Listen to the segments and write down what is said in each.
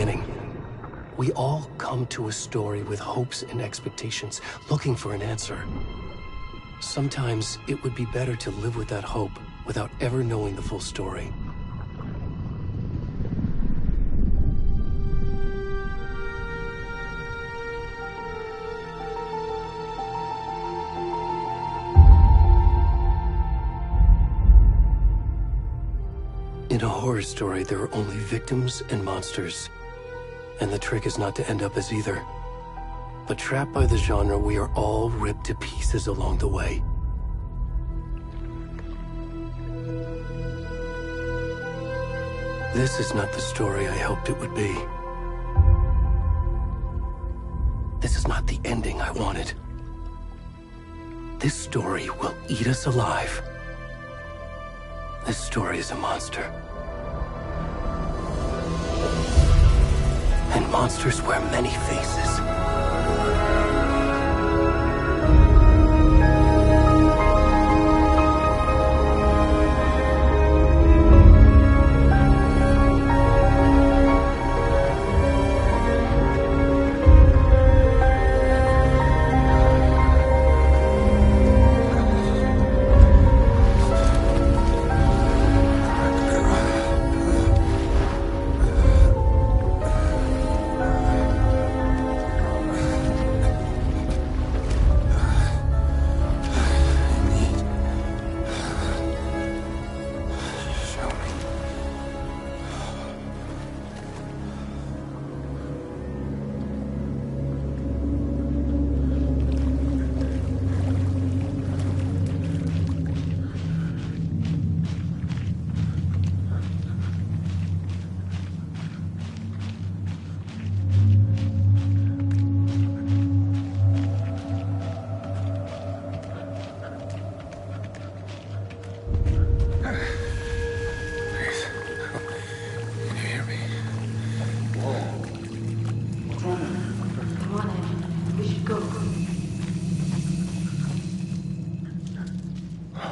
beginning. We all come to a story with hopes and expectations, looking for an answer. Sometimes it would be better to live with that hope without ever knowing the full story. In a horror story, there are only victims and monsters. And the trick is not to end up as either. But trapped by the genre, we are all ripped to pieces along the way. This is not the story I hoped it would be. This is not the ending I wanted. This story will eat us alive. This story is a monster. And monsters wear many faces.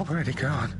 Where'd he gone?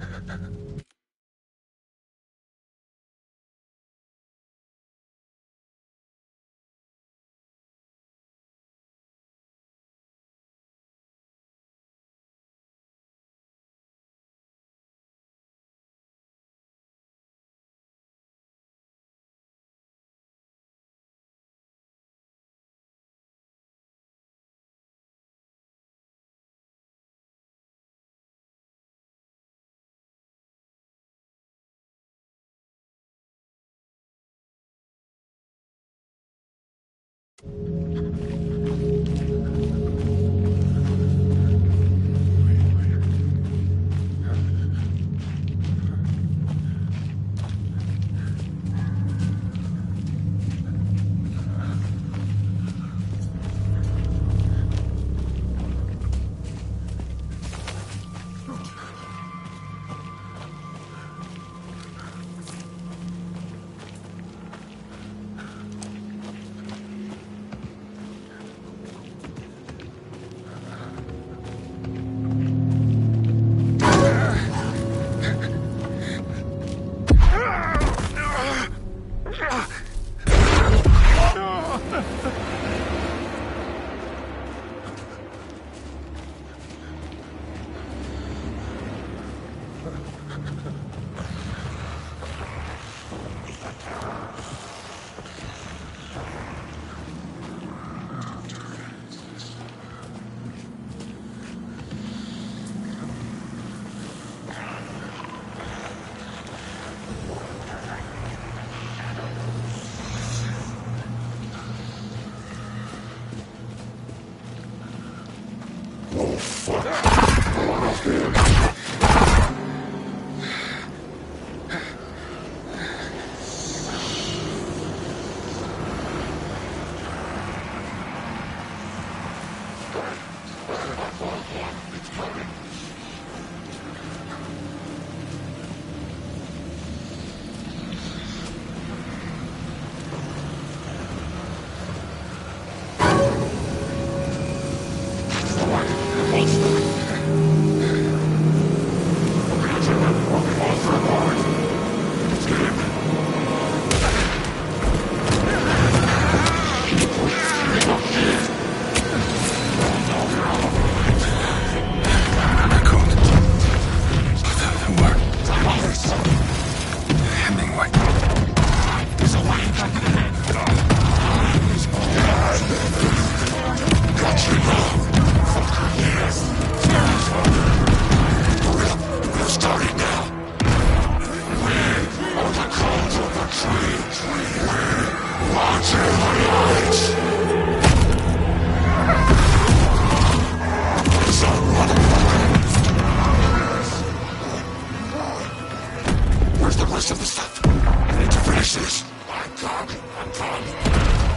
stuff. I need to finish this. I'm gone.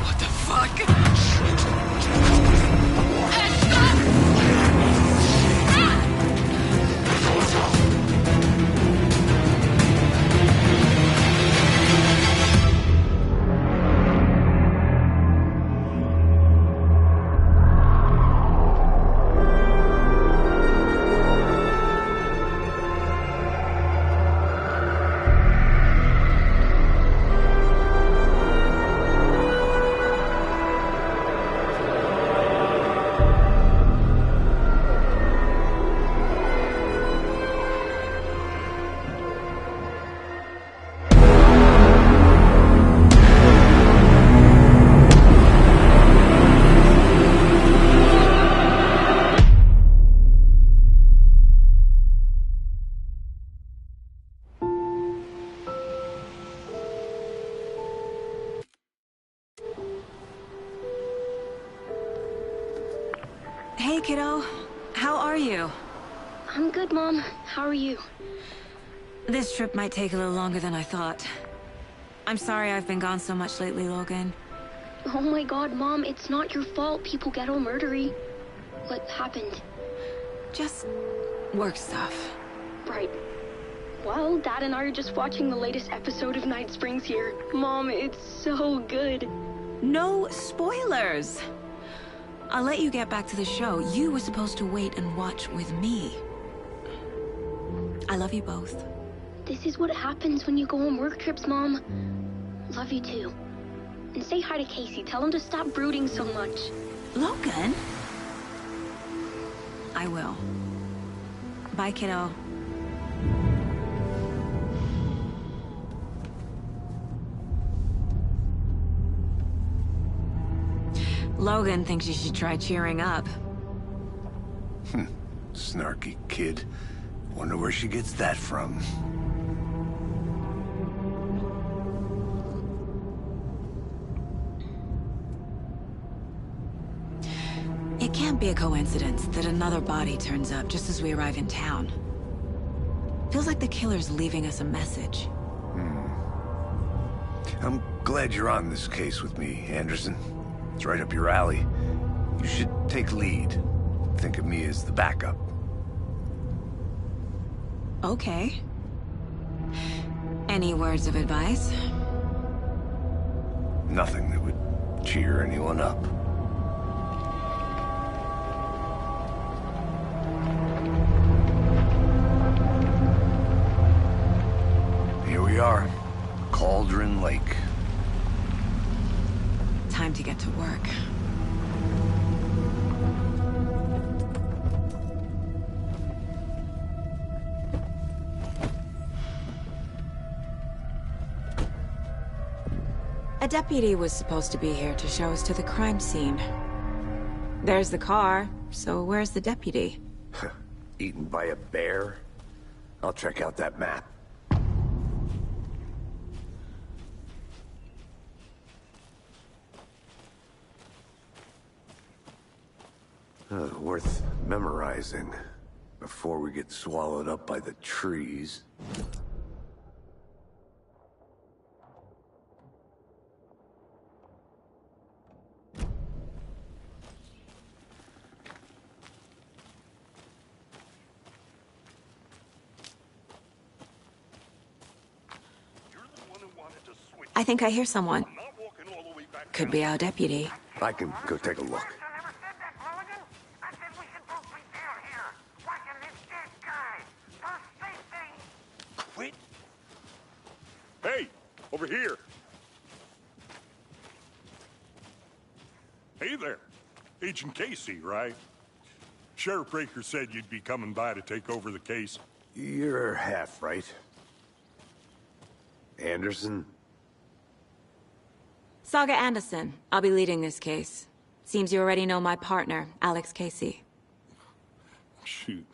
What the fuck? Hey, kiddo. How are you? I'm good, Mom. How are you? This trip might take a little longer than I thought. I'm sorry I've been gone so much lately, Logan. Oh my god, Mom, it's not your fault people get all murdery. What happened? Just work stuff. Right. Well, Dad and I are just watching the latest episode of Night Springs here. Mom, it's so good. No spoilers! I'll let you get back to the show. You were supposed to wait and watch with me. I love you both. This is what happens when you go on work trips, Mom. Love you too. And say hi to Casey. Tell him to stop brooding so much. Logan? I will. Bye, kiddo. Logan thinks you should try cheering up. Snarky kid. Wonder where she gets that from. It can't be a coincidence that another body turns up just as we arrive in town. Feels like the killer's leaving us a message. I'm glad you're on this case with me, Anderson. It's right up your alley. You should take lead. Think of me as the backup. Okay. Any words of advice? Nothing that would cheer anyone up. Here we are. Cauldron Lake. Time to get to work. A deputy was supposed to be here to show us to the crime scene. There's the car, so where's the deputy? Eaten by a bear? I'll check out that map. Worth memorizing before we get swallowed up by the trees. I think I hear someone. Could be our deputy. I can go take a look. Quit. Hey, over here. Hey there. Agent Casey, right? Sheriff Breaker said you'd be coming by to take over the case. You're half right. Anderson? Saga Anderson. I'll be leading this case. Seems you already know my partner, Alex Casey. Shoot.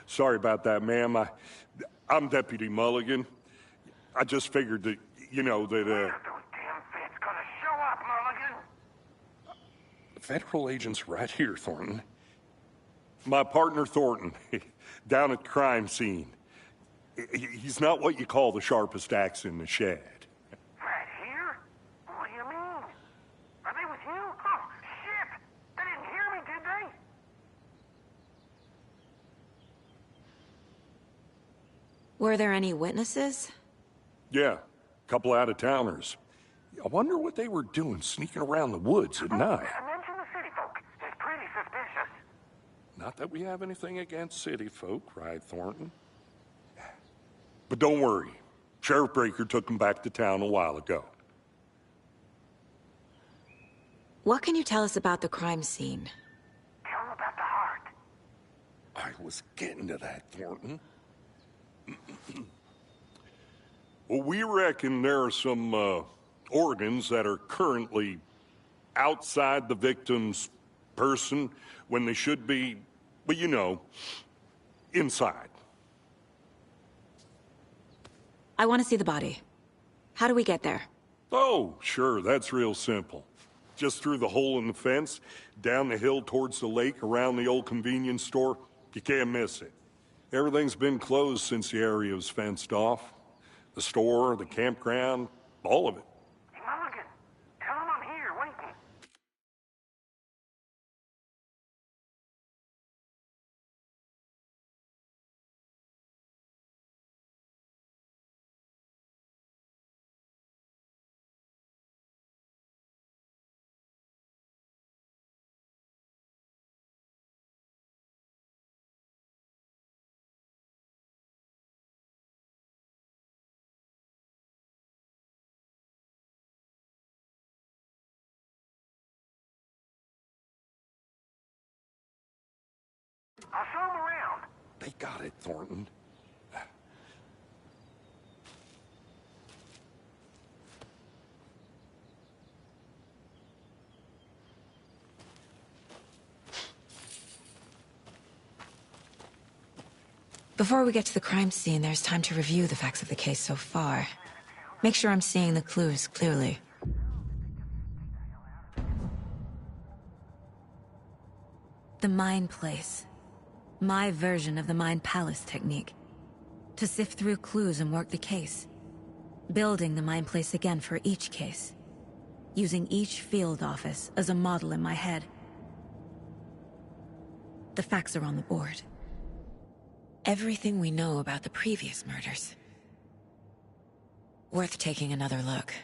Sorry about that, ma'am. I'm Deputy Mulligan. I just figured that, you know, that, Those damn feds gonna show up, Mulligan. Federal agent's right here, Thornton. My partner, Thornton, down at the crime scene. He's not what you call the sharpest axe in the shed. Right here? What do you mean? Are they with you? Oh, shit! They didn't hear me, did they? Were there any witnesses? Yeah, a couple out-of-towners. I wonder what they were doing sneaking around the woods at night. Mention the city folk. It's pretty suspicious. Not that we have anything against city folk, right, Thornton? But don't worry. Sheriff Breaker took them back to town a while ago. What can you tell us about the crime scene? Tell them about the heart. I was getting to that, Thornton. Well, we reckon there are some, organs that are currently outside the victim's person when they should be, well, you know, inside. I want to see the body. How do we get there? Oh, sure, that's real simple. Just through the hole in the fence, down the hill towards the lake, around the old convenience store. You can't miss it. Everything's been closed since the area was fenced off. The store, the campground, all of it. Hey, Mulligan, tell them I'm here, waiting. I'll show them around. They got it, Thornton. Before we get to the crime scene, there's time to review the facts of the case so far. Make sure I'm seeing the clues clearly. The Mind Place. My version of the Mind Palace technique. To sift through clues and work the case. Building the Mind Place again for each case. Using each field office as a model in my head. The facts are on the board. Everything we know about the previous murders. Worth taking another look.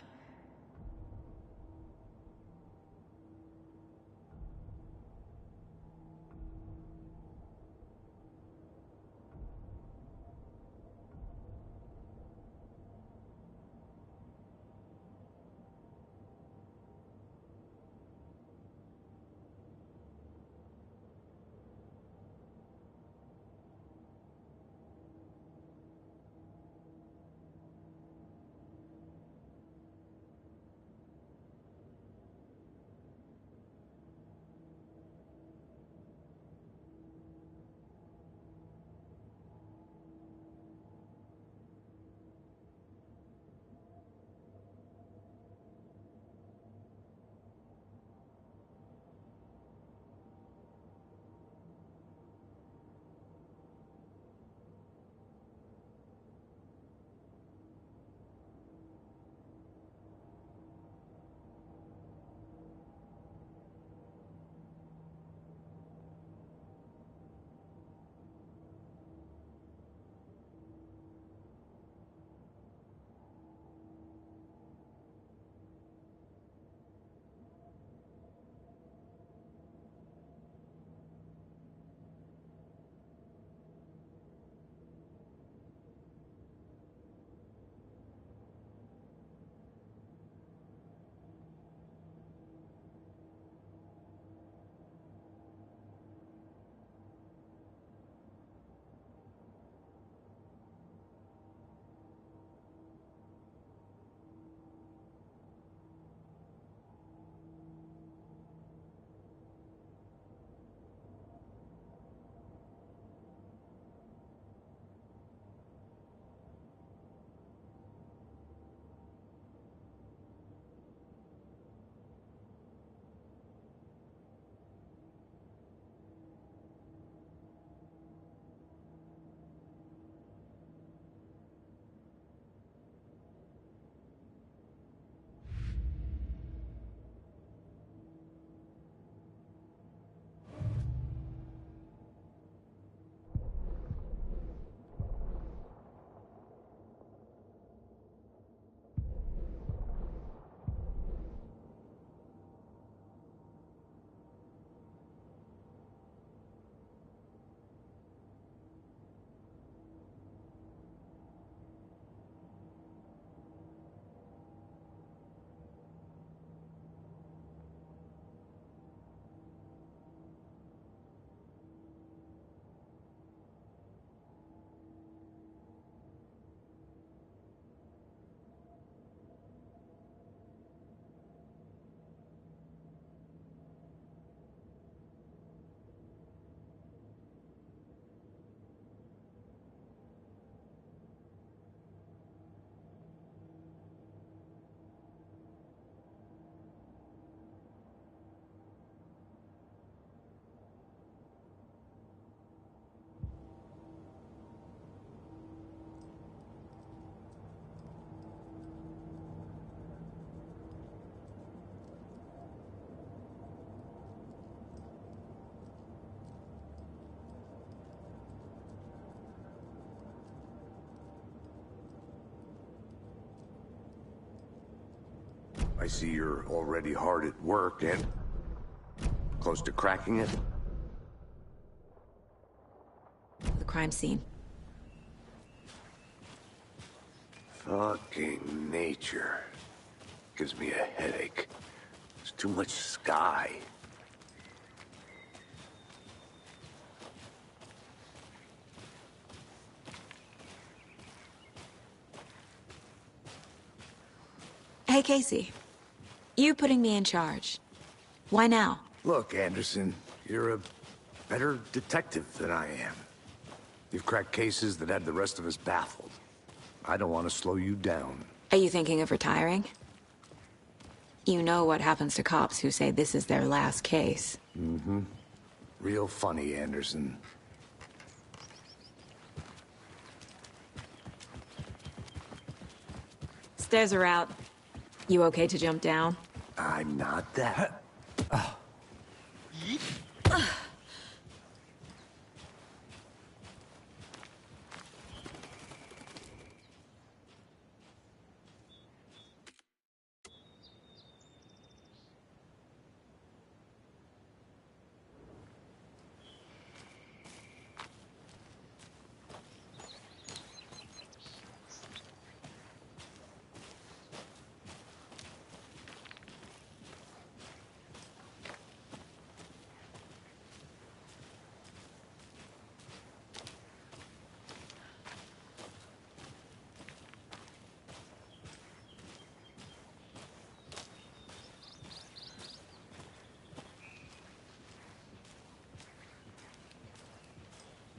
I see you're already hard at work and close to cracking it. The crime scene. Fucking nature. Gives me a headache. There's too much sky. Hey, Casey. You putting me in charge. Why now? Look, Anderson, you're a better detective than I am. You've cracked cases that had the rest of us baffled. I don't want to slow you down. Are you thinking of retiring? You know what happens to cops who say this is their last case. Mm-hmm. Real funny, Anderson. Stairs are out. You okay to jump down? I'm not that.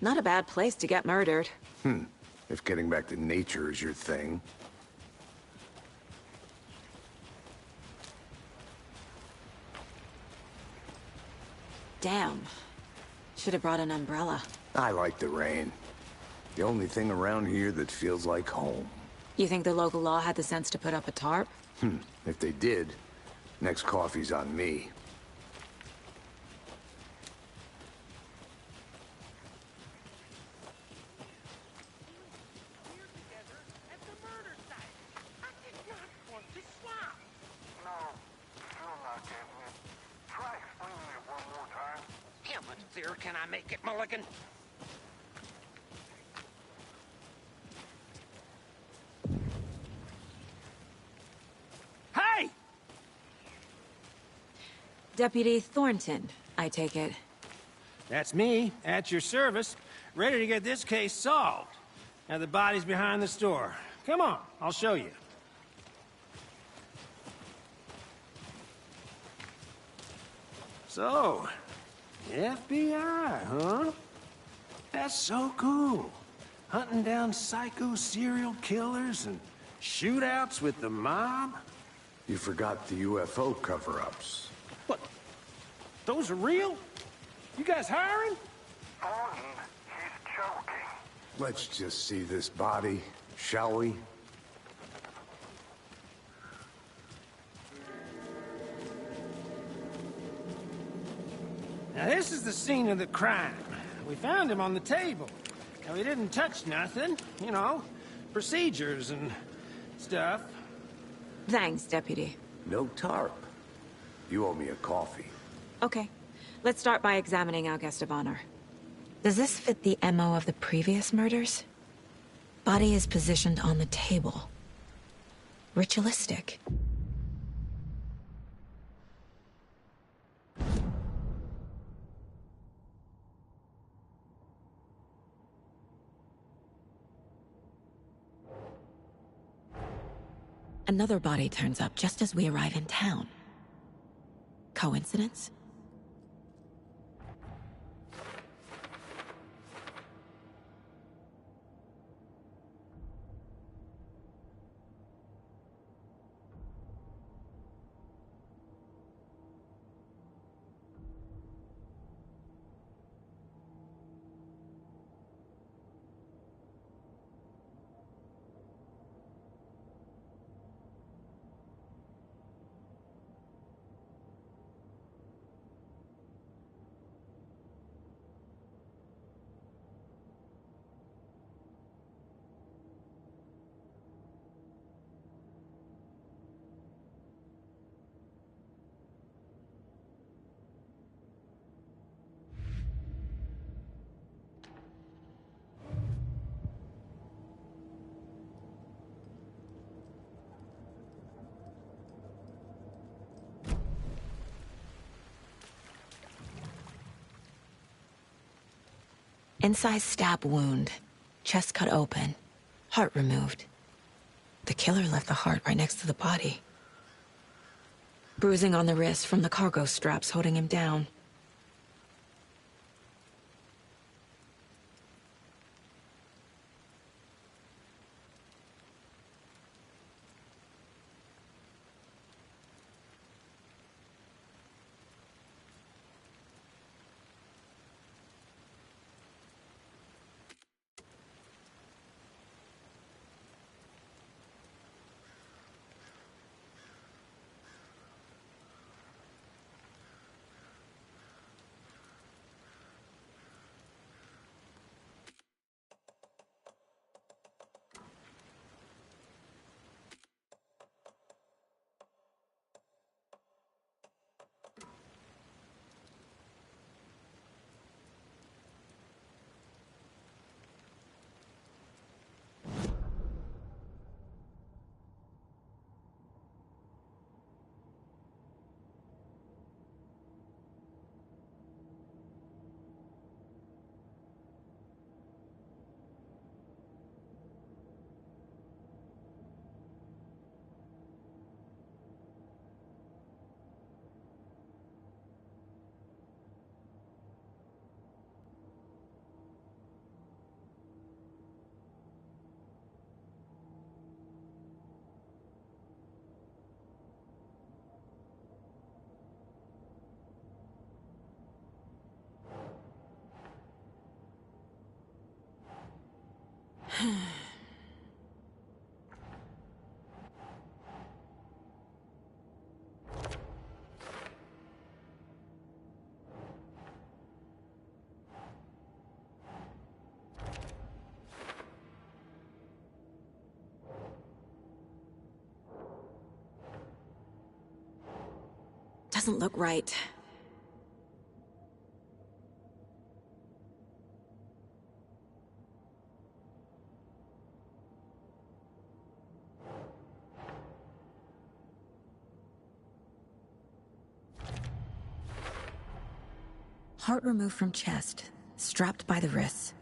Not a bad place to get murdered. If getting back to nature is your thing. Damn. Should have brought an umbrella. I like the rain. The only thing around here that feels like home. You think the local law had the sense to put up a tarp? If they did, next coffee's on me. Can I make it, Mulligan? Hey! Deputy Thornton, I take it. That's me, at your service, ready to get this case solved. Now the body's behind the store. Come on, I'll show you. So, FBI, huh? That's so cool. Hunting down psycho serial killers and shootouts with the mob. You forgot the UFO cover-ups. What? Those are real? You guys hiring? Thornton, he's joking. Let's just see this body, shall we? Now this is the scene of the crime. We found him on the table. Now he didn't touch nothing, you know, procedures and stuff. Thanks, Deputy. No tarp. You owe me a coffee. Okay. Let's start by examining our guest of honor. Does this fit the MO of the previous murders? Body is positioned on the table. Ritualistic. Another body turns up just as we arrive in town. Coincidence? Incised stab wound. Chest cut open. Heart removed. The killer left the heart right next to the body. Bruising on the wrist from the cargo straps holding him down. Doesn't look right. Heart removed from chest, strapped by the wrists.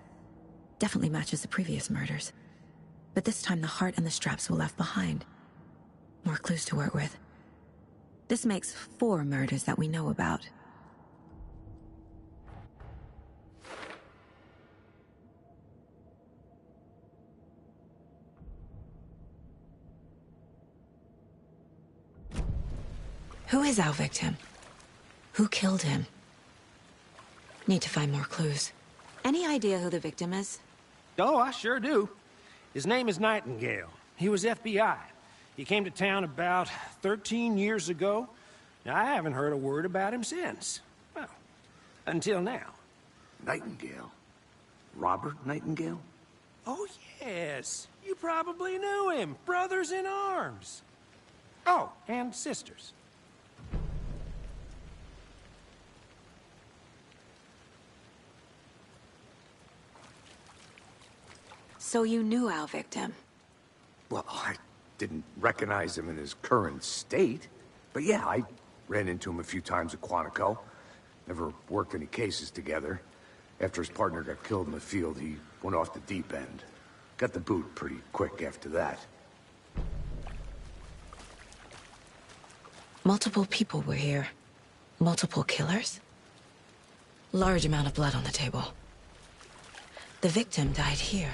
Definitely matches the previous murders. But this time the heart and the straps were left behind. More clues to work with. This makes 4 murders that we know about. Who is our victim? Who killed him? Need to find more clues. Any idea who the victim is? Oh, I sure do. His name is Nightingale. He was FBI. He came to town about 13 years ago. Now, I haven't heard a word about him since. Well, until now. Nightingale? Robert Nightingale? Oh, yes. You probably knew him. Brothers in arms. Oh, and sisters. So you knew our victim? Well, I didn't recognize him in his current state. But yeah, I ran into him a few times at Quantico. Never worked any cases together. After his partner got killed in the field, he went off the deep end. Got the boot pretty quick after that. Multiple people were here. Multiple killers? Large amount of blood on the table. The victim died here.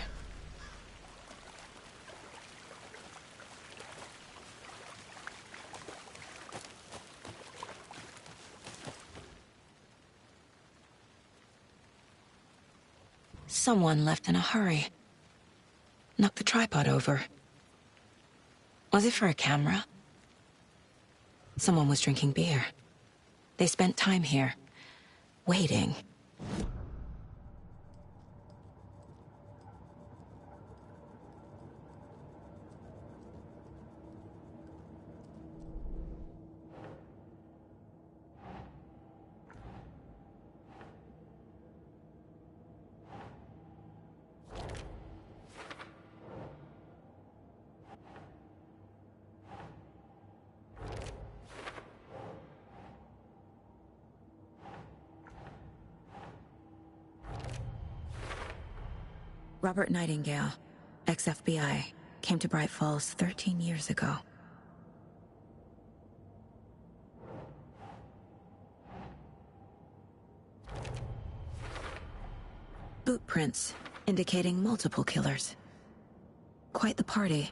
Someone left in a hurry. Knocked the tripod over. Was it for a camera? Someone was drinking beer. They spent time here, waiting. Robert Nightingale, ex-FBI, came to Bright Falls 13 years ago. Boot prints indicating multiple killers. Quite the party.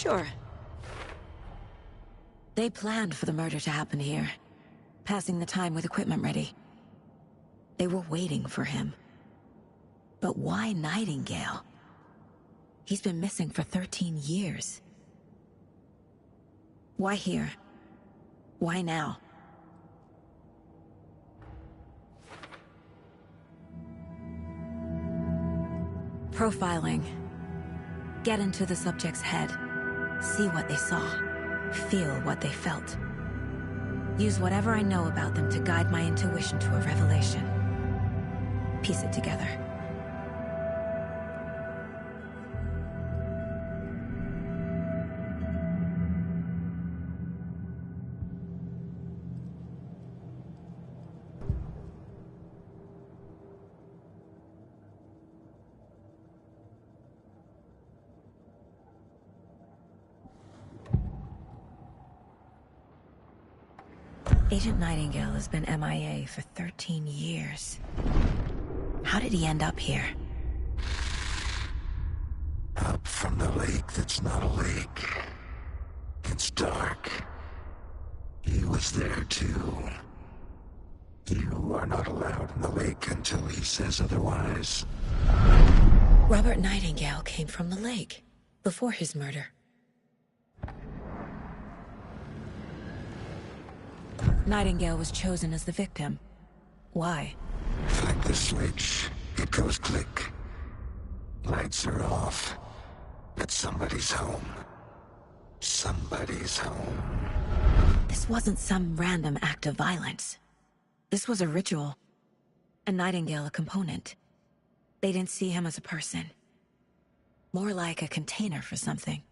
Sure. They planned for the murder to happen here, passing the time with equipment ready. They were waiting for him. But why Nightingale? He's been missing for 13 years. Why here? Why now? Profiling. Get into the subject's head. See what they saw. Feel what they felt. Use whatever I know about them to guide my intuition to a revelation. Piece it together. Agent Nightingale has been MIA for 13 years. How did he end up here? Up from the lake that's not a lake. It's dark. He was there too. You are not allowed in the lake until he says otherwise. Robert Nightingale came from the lake, before his murder. Nightingale was chosen as the victim. Why? Flick the switch, it goes click. Lights are off. But somebody's home. Somebody's home. This wasn't some random act of violence. This was a ritual. And Nightingale a component. They didn't see him as a person. More like a container for something.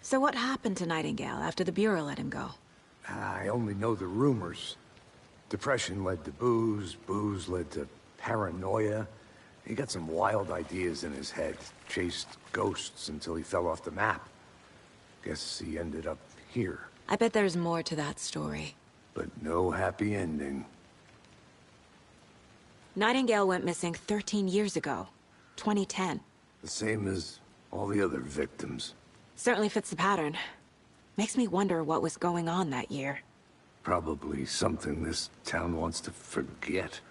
So what happened to Nightingale after the Bureau let him go? I only know the rumors. Depression led to booze, booze led to paranoia. He got some wild ideas in his head, chased ghosts until he fell off the map. Guess he ended up here. I bet there's more to that story. But no happy ending. Nightingale went missing 13 years ago, 2010. The same as all the other victims. Certainly fits the pattern. Makes me wonder what was going on that year. Probably something this town wants to forget.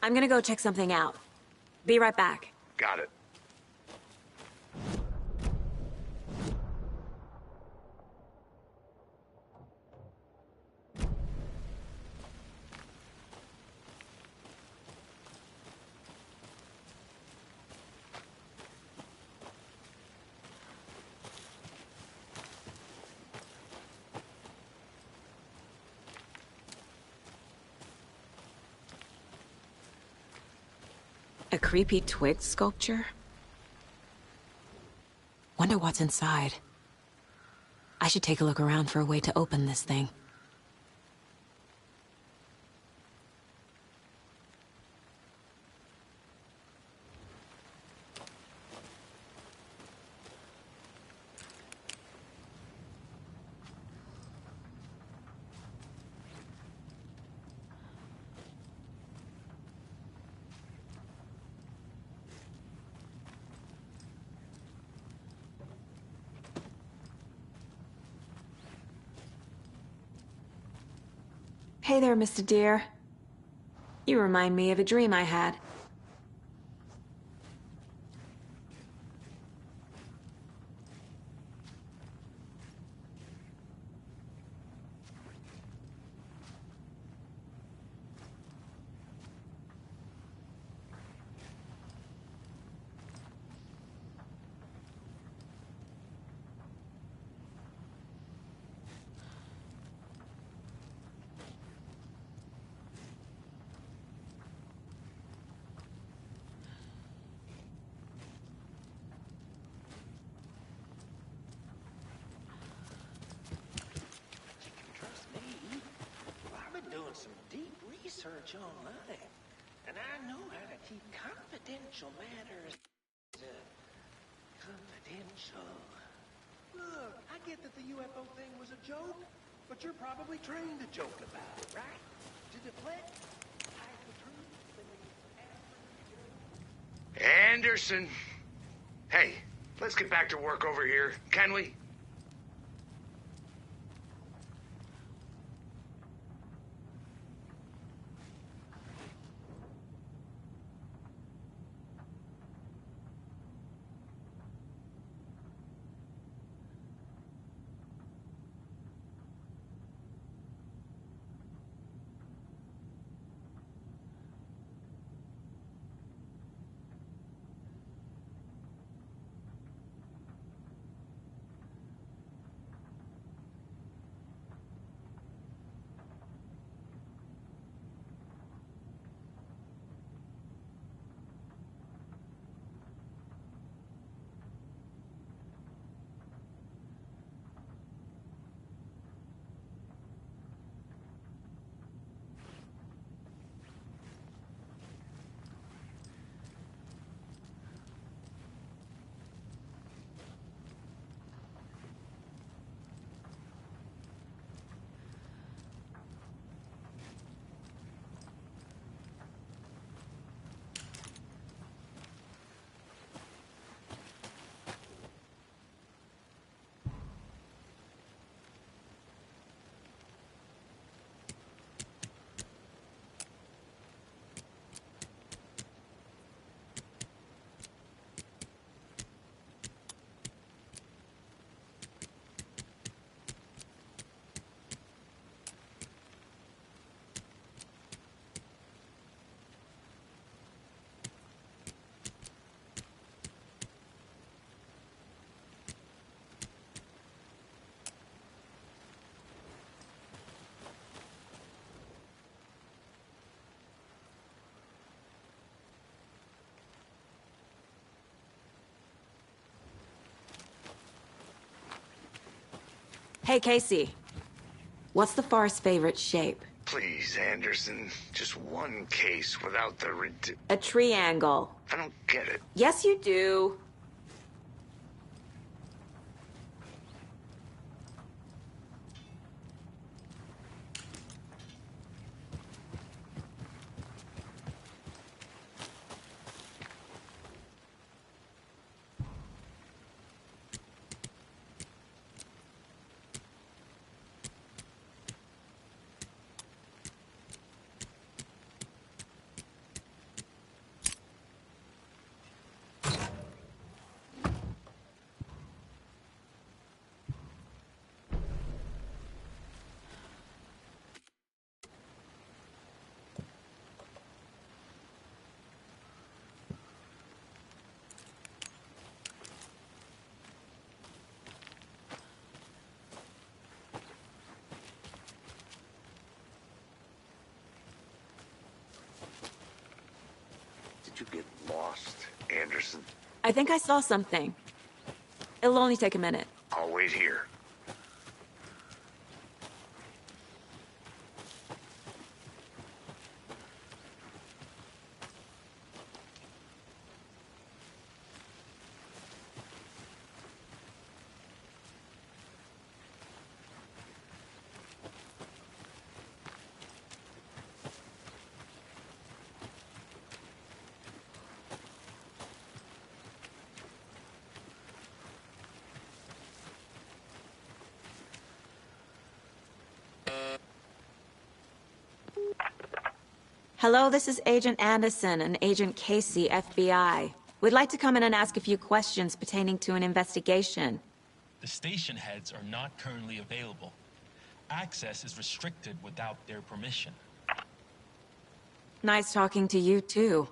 I'm gonna go check something out. Be right back. Got it. A creepy twig sculpture? Wonder what's inside. I should take a look around for a way to open this thing. Hey there, Mr. Deer. You remind me of a dream I had. Trust me. Well, I've been doing some deep research online, and I know how to keep confidential matters confidential. Look, I get that the UFO thing was a joke, but you're probably trained to joke about it, right? To deflect, hide the truth, Anderson! Hey, let's get back to work over here, can we? Hey, Casey. What's the far's favorite shape? Please, Anderson. Just one case without the A triangle. I don't get it. Yes, you do. Did you get lost, Anderson? I think I saw something. It'll only take a minute. I'll wait here. Hello, this is Agent Anderson and Agent Casey, FBI. We'd like to come in and ask a few questions pertaining to an investigation. The station heads are not currently available. Access is restricted without their permission. Nice talking to you, too.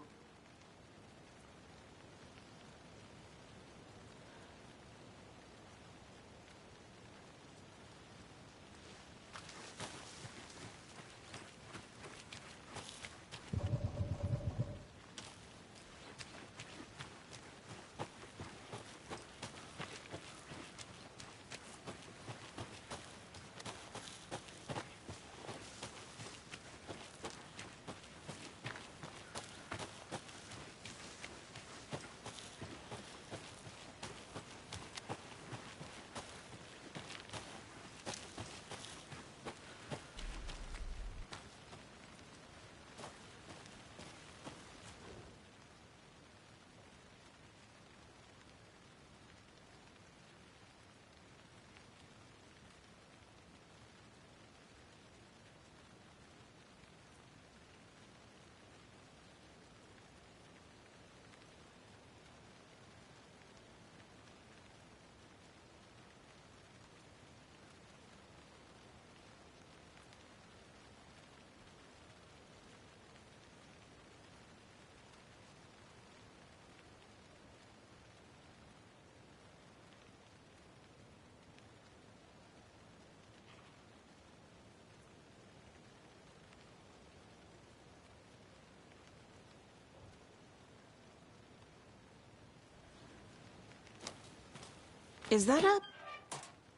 Is that a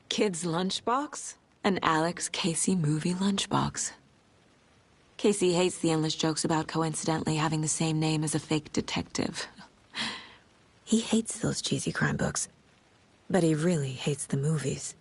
kid's lunchbox? An Alex Casey movie lunchbox. Casey hates the endless jokes about coincidentally having the same name as a fake detective. He hates those cheesy crime books, but he really hates the movies.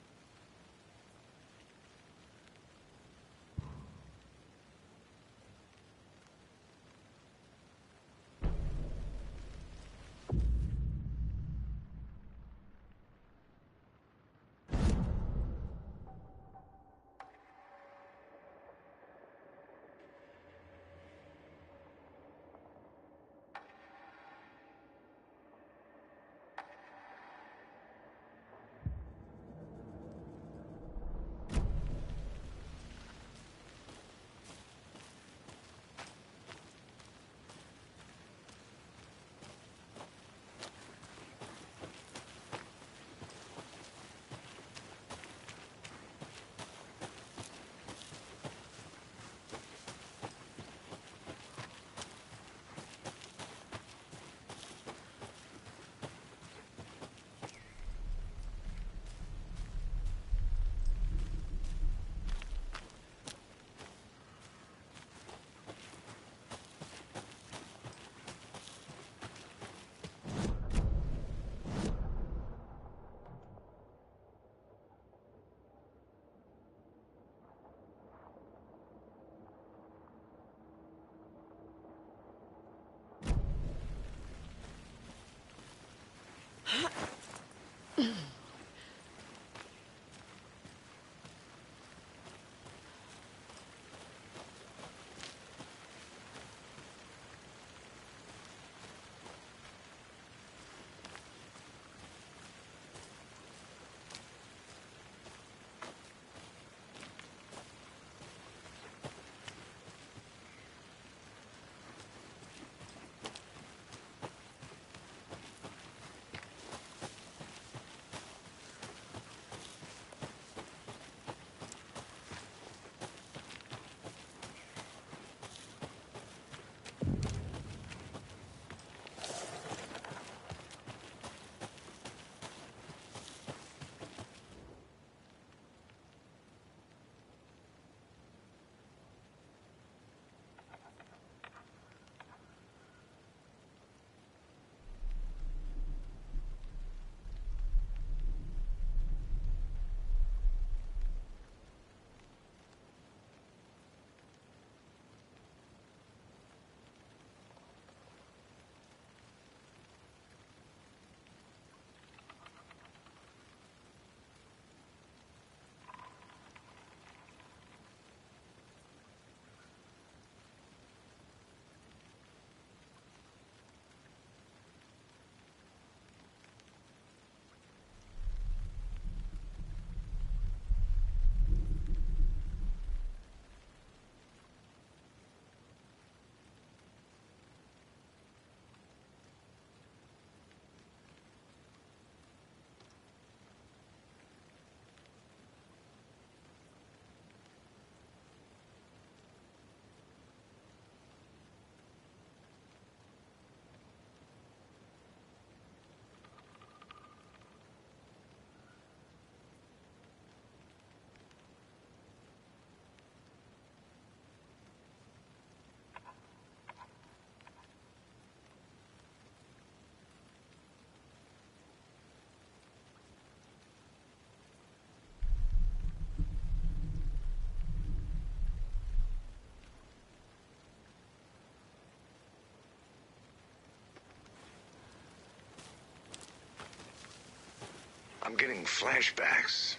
I'm getting flashbacks.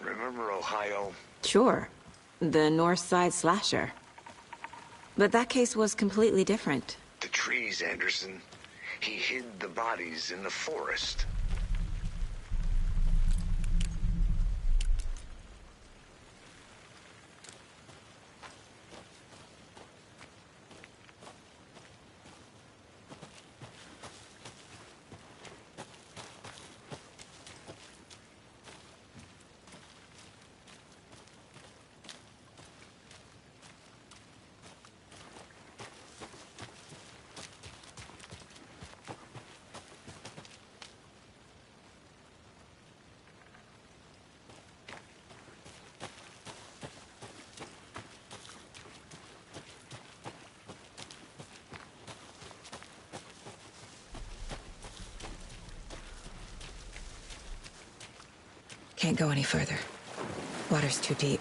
Remember Ohio? Sure. The North Side slasher. But that case was completely different. The trees, Anderson. He hid the bodies in the forest. Can't go any further. Water's too deep.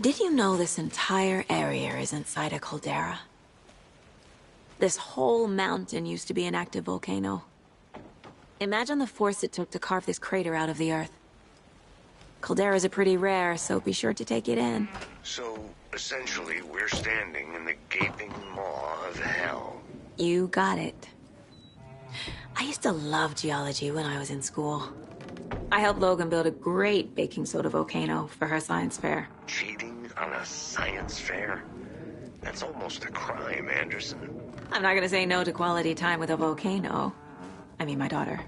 Did you know this entire area is inside a caldera? This whole mountain used to be an active volcano. Imagine the force it took to carve this crater out of the earth. Calderas are pretty rare, so be sure to take it in. So, essentially, we're standing in the gaping maw of hell. You got it. I used to love geology when I was in school. I helped Logan build a great baking soda volcano for her science fair. Cheating on a science fair? That's almost a crime, Anderson. I'm not gonna say no to quality time with a volcano. I mean, my daughter.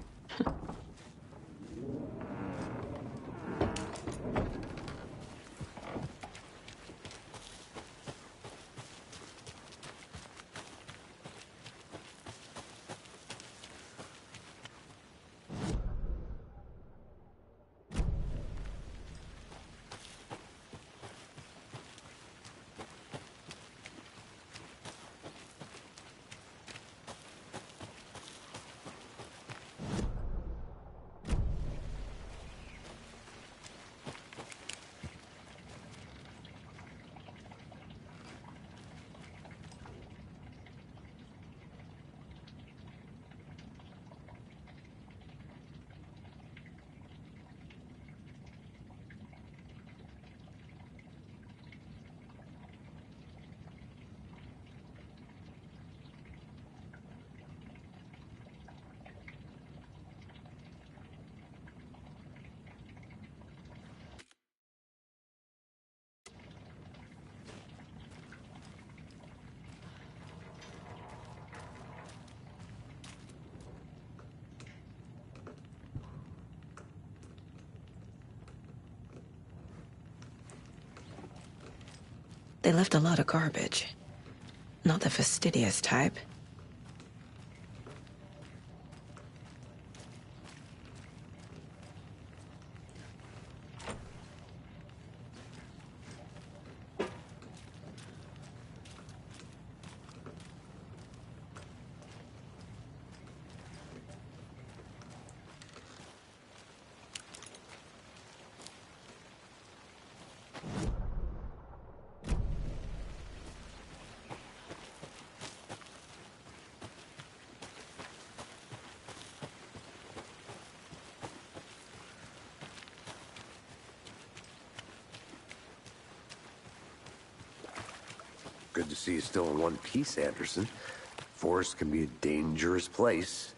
They left a lot of garbage. Not the fastidious type. Good to see you still in one piece, Anderson. Forest can be a dangerous place.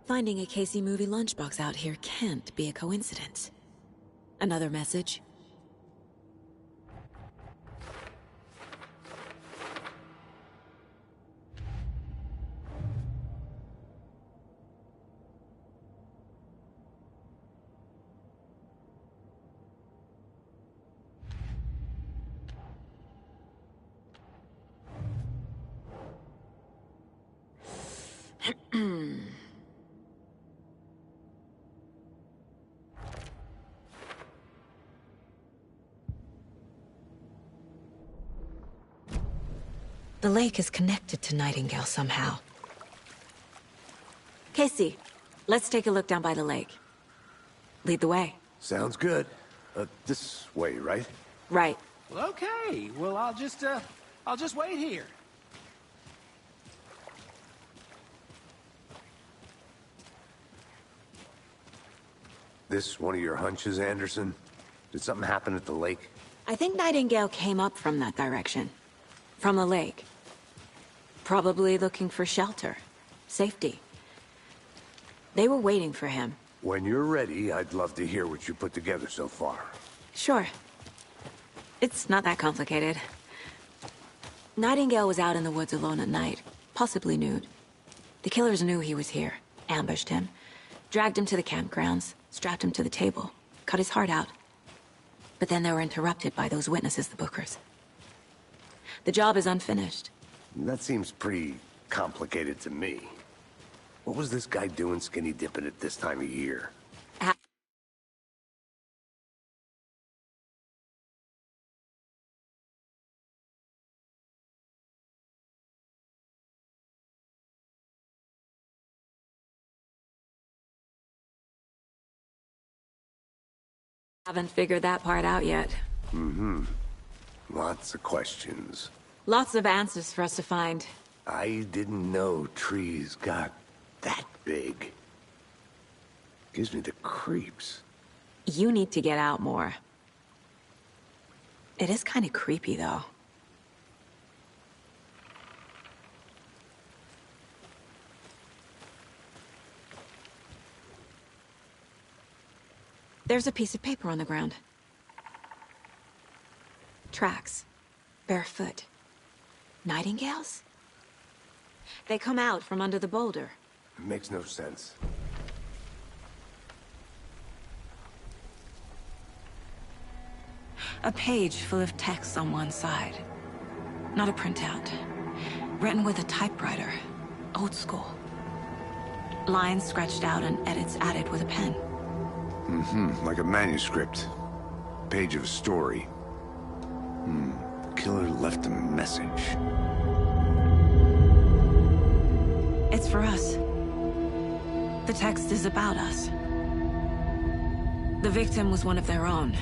Finding a Casey movie lunchbox out here can't be a coincidence. Another message? The lake is connected to Nightingale somehow. Casey, let's take a look down by the lake. Lead the way. Sounds good. This way, right? Right. Well, okay. Well, I'll just wait here. This one of your hunches, Anderson? Did something happen at the lake? I think Nightingale came up from that direction. From the lake. Probably looking for shelter. Safety. They were waiting for him. When you're ready, I'd love to hear what you put together so far. Sure. It's not that complicated. Nightingale was out in the woods alone at night, possibly nude. The killers knew he was here, ambushed him, dragged him to the campgrounds, strapped him to the table, cut his heart out. But then they were interrupted by those witnesses, the Bookers. The job is unfinished. That seems pretty complicated to me. What was this guy doing skinny dipping at this time of year? Haven't figured that part out yet. Mm-hmm. Lots of questions. Lots of answers for us to find. I didn't know trees got that big. Gives me the creeps. You need to get out more. It is kind of creepy, though. There's a piece of paper on the ground. Tracks. Barefoot. Nightingales? They come out from under the boulder. It makes no sense. A page full of text on one side. Not a printout. Written with a typewriter. Old school. Lines scratched out and edits added with a pen. Mm-hmm. Like a manuscript. Page of a story. Killer left a message. It's for us. The text is about us. The victim was one of their own.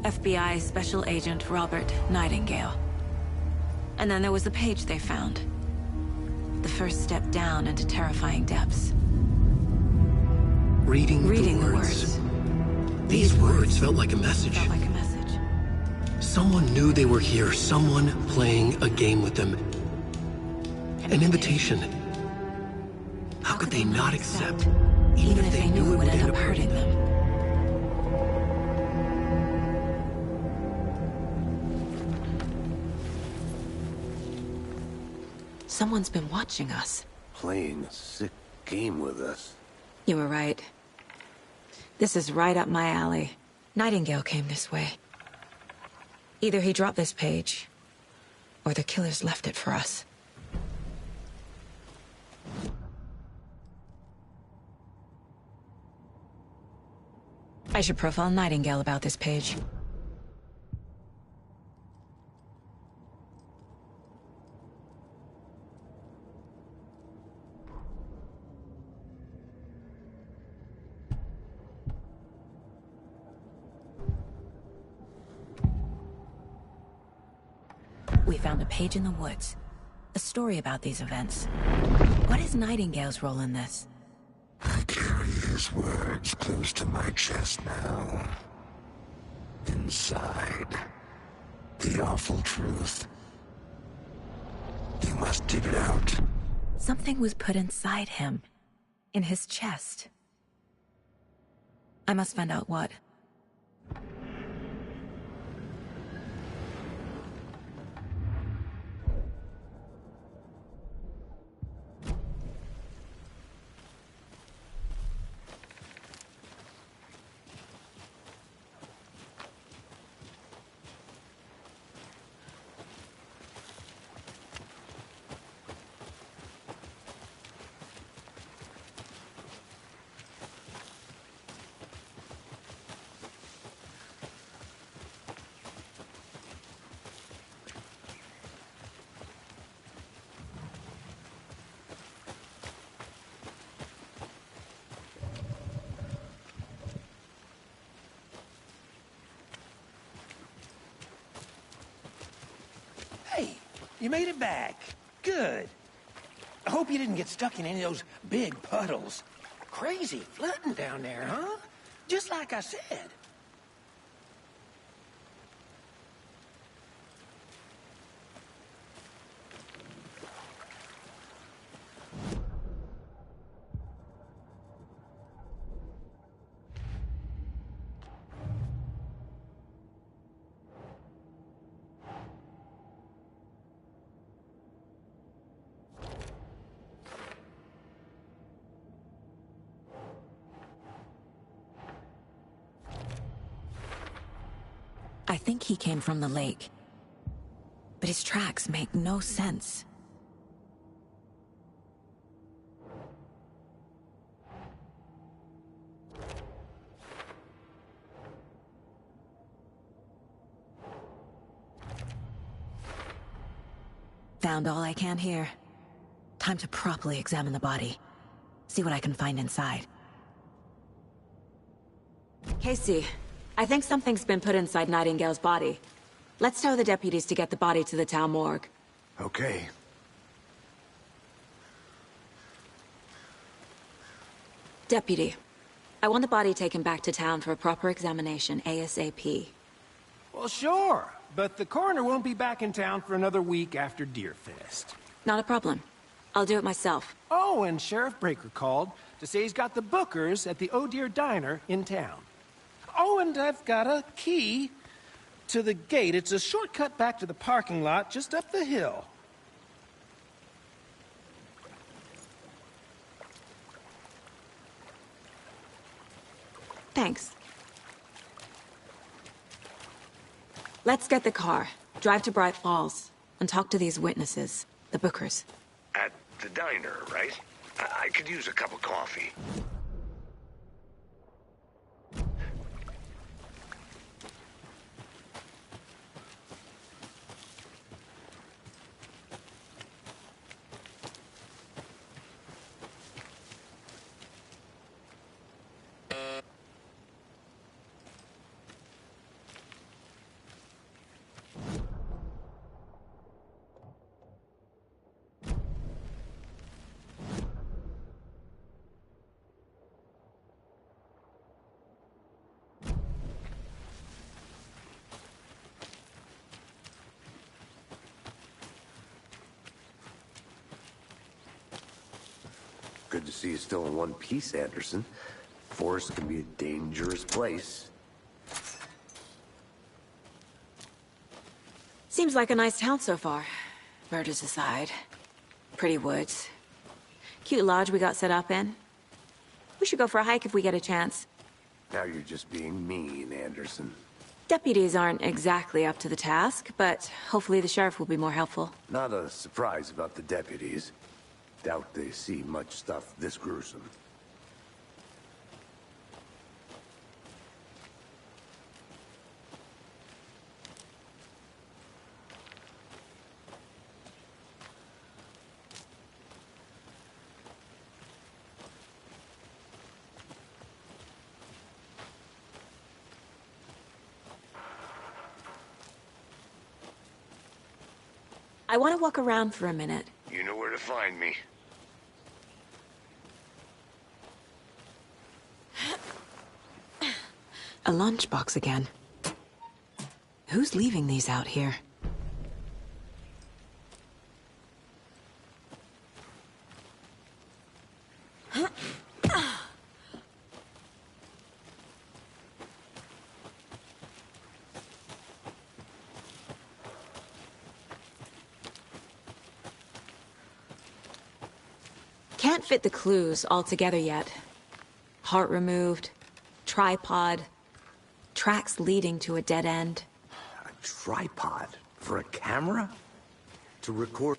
FBI Special Agent Robert Nightingale. And then there was the page they found. The first step down into terrifying depths. Reading the words. These words felt like a message. Felt like a message. Someone knew they were here, someone playing a game with them. An invitation. How could they not accept, even if they knew it would end up hurting them? Someone's been watching us. Playing a sick game with us. You were right. This is right up my alley. Nightingale came this way. Either he dropped this page, or the killers left it for us. I should profile Nightingale about this page. We found a page in the woods. A story about these events. What is Nightingale's role in this? I carry his words close to my chest now. Inside, the awful truth. You must dig it out. Something was put inside him. In his chest. I must find out what. Hey, you made it back. Good. I hope you didn't get stuck in any of those big puddles. Crazy flooding down there, huh? Just like I said. I think he came from the lake. But his tracks make no sense. Found all I can here. Time to properly examine the body. See what I can find inside. Casey, I think something's been put inside Nightingale's body. Let's tell the deputies to get the body to the town morgue. Okay. Deputy, I want the body taken back to town for a proper examination ASAP. Well, sure, but the coroner won't be back in town for another week after Deerfest. Not a problem. I'll do it myself. Oh, and Sheriff Breaker called to say he's got the Bookers at the Oh Deer Diner in town. Oh, and I've got a key to the gate. It's a shortcut back to the parking lot just up the hill. Thanks. Let's get the car, drive to Bright Falls, and talk to these witnesses, the Bookers. At the diner, right? I could use a cup of coffee. Good to see you still in one piece, Anderson. Forest can be a dangerous place. Seems like a nice town so far. Murders aside. Pretty woods. Cute lodge we got set up in. We should go for a hike if we get a chance. Now you're just being mean, Anderson. Deputies aren't exactly up to the task, but hopefully the sheriff will be more helpful. Not a surprise about the deputies. Doubt they see much stuff this gruesome. I want to walk around for a minute. You know where to find me. A lunchbox again. Who's leaving these out here? Can't fit the clues all together yet. Heart removed, tripod, tracks leading to a dead end. A tripod? For a camera? To record...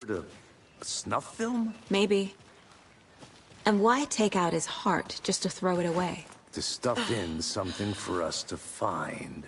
A snuff film? Maybe. And why take out his heart just to throw it away? To stuff in something for us to find.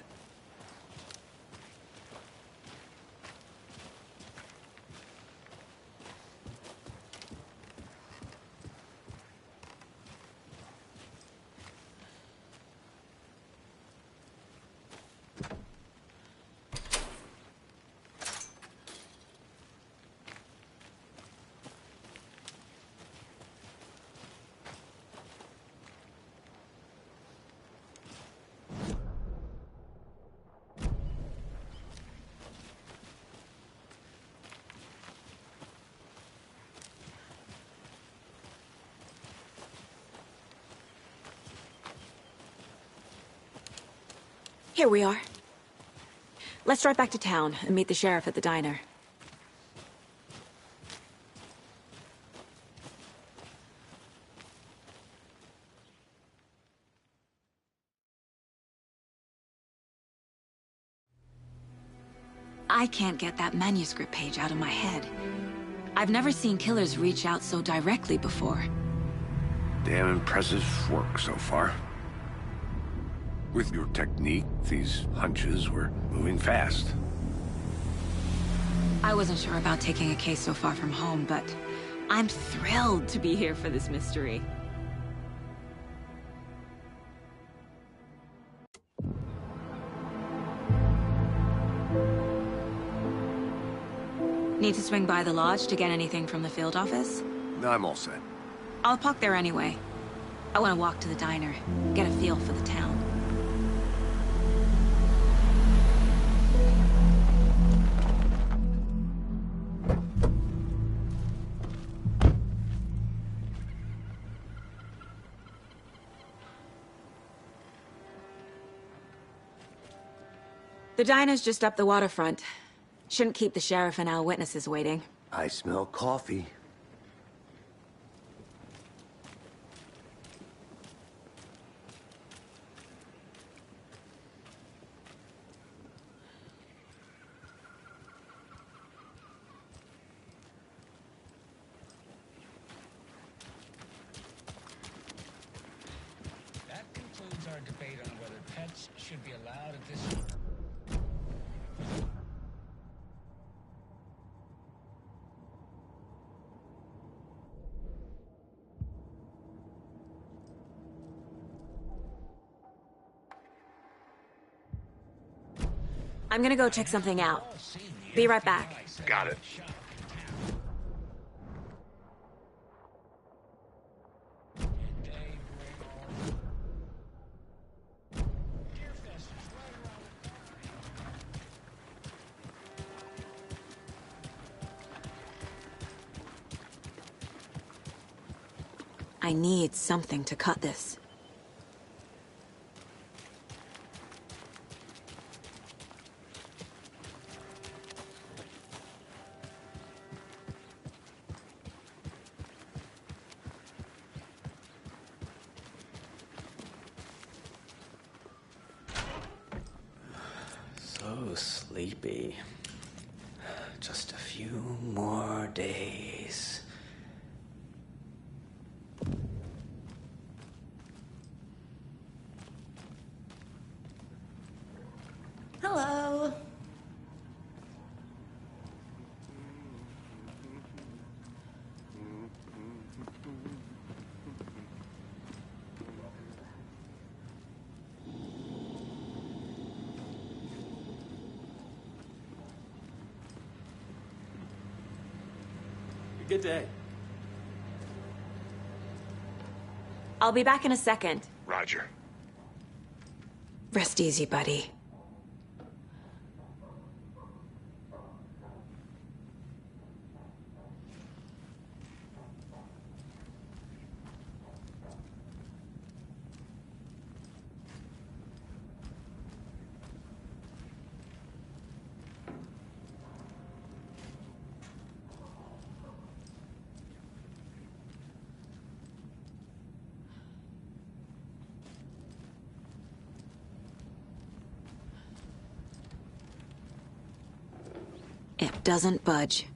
Here we are. Let's drive back to town and meet the sheriff at the diner. I can't get that manuscript page out of my head. I've never seen killers reach out so directly before. Damn impressive work so far. With your technique, these hunches were moving fast. I wasn't sure about taking a case so far from home, but I'm thrilled to be here for this mystery. Need to swing by the lodge to get anything from the field office? No, I'm all set. I'll park there anyway. I want to walk to the diner, get a feel for the town. The diner's just up the waterfront. Shouldn't keep the sheriff and our witnesses waiting. I smell coffee. That concludes our debate on whether pets should be allowed at this... I'm gonna go check something out. Be right back. Got it. I need something to cut this. So sleepy. Just a few more days. Hello. Good day. I'll be back in a second. Roger. Rest easy, buddy. It doesn't budge.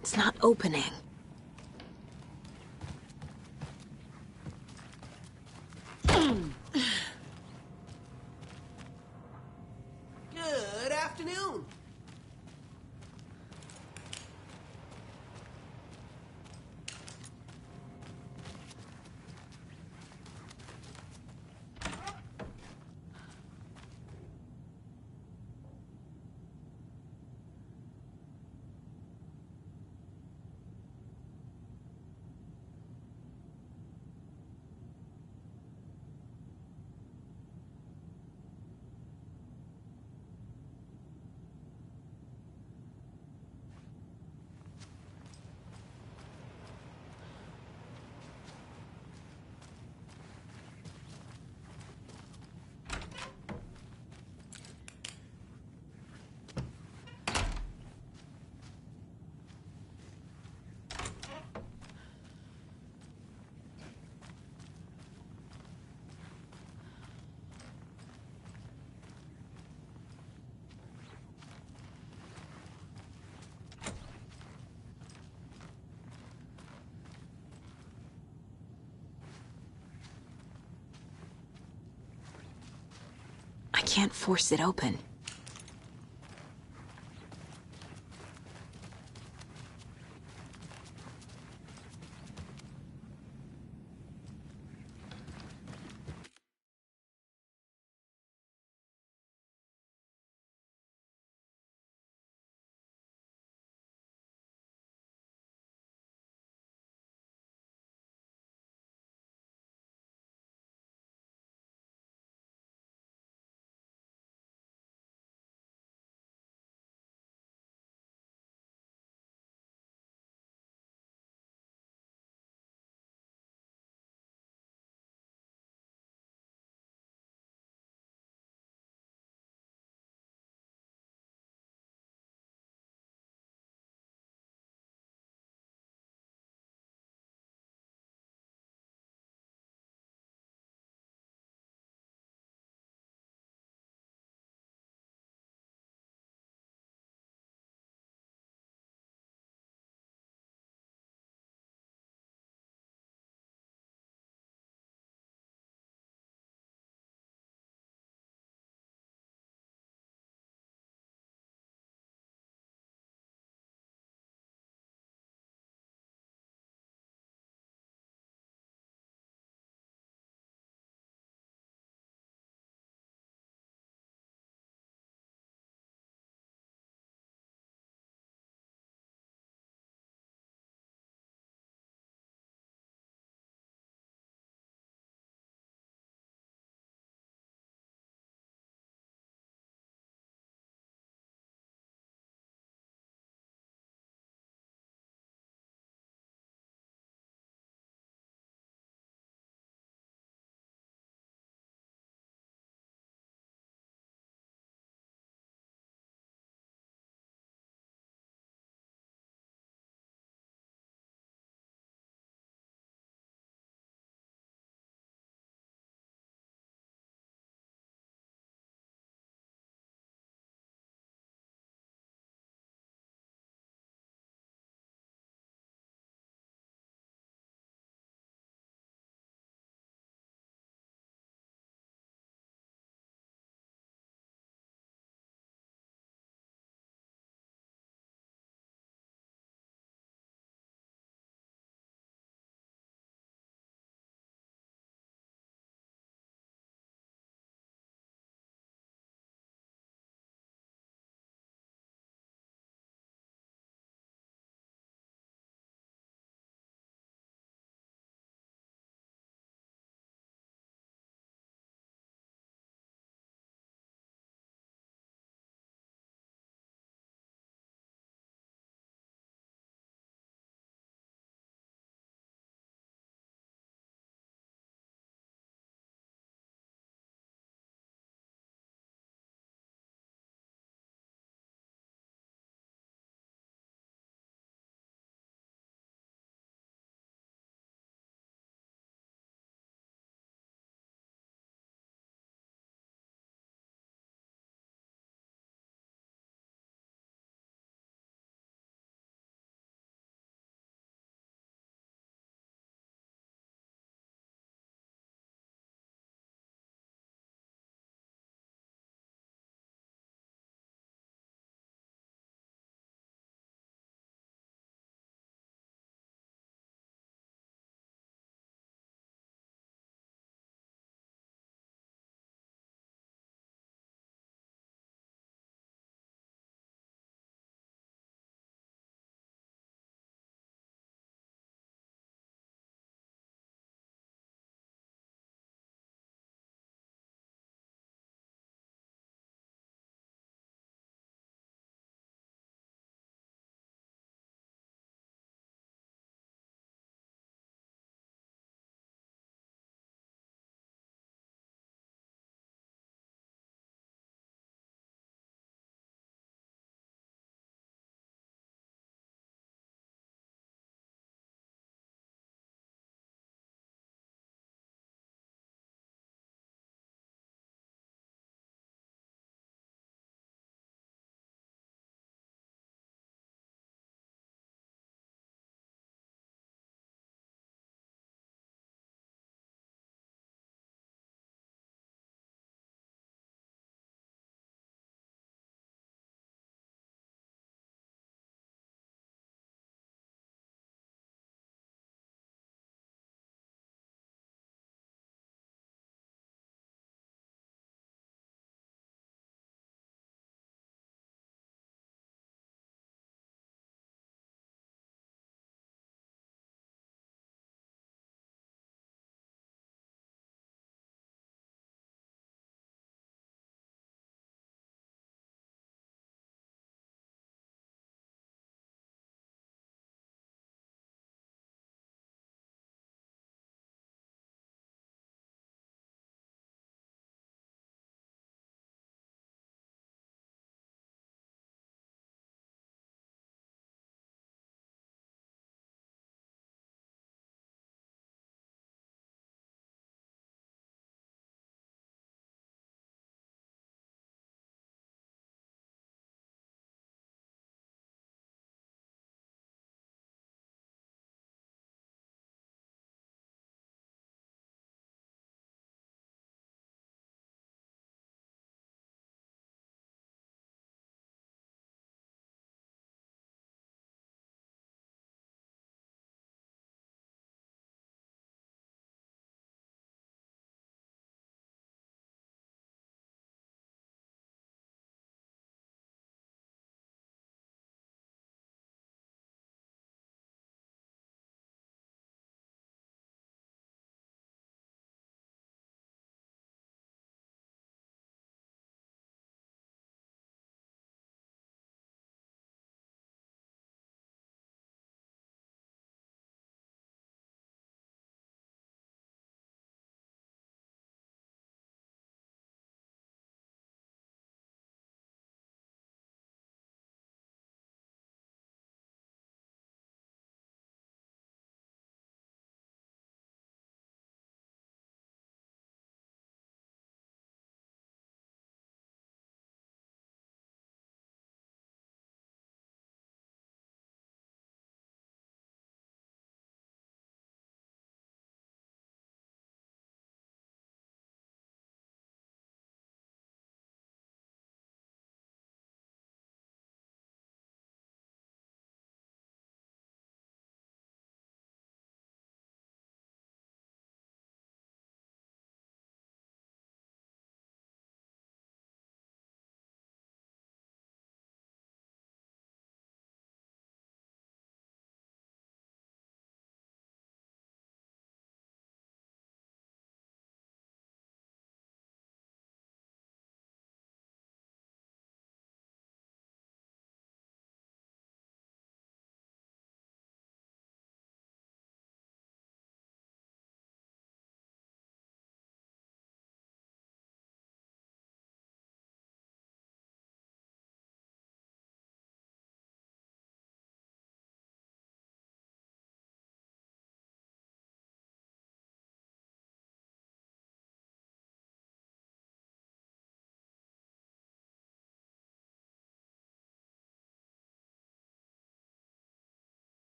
It's not opening. Good afternoon. can't force it open.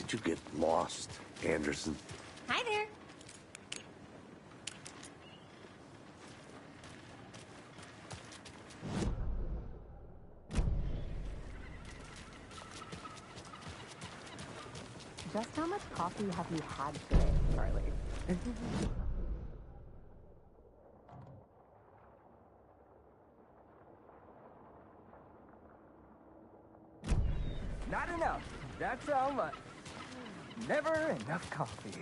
Did you get lost, Anderson? Hi there. Just how much coffee have you had today, Charlie? Not enough. That's how much. Never enough coffee.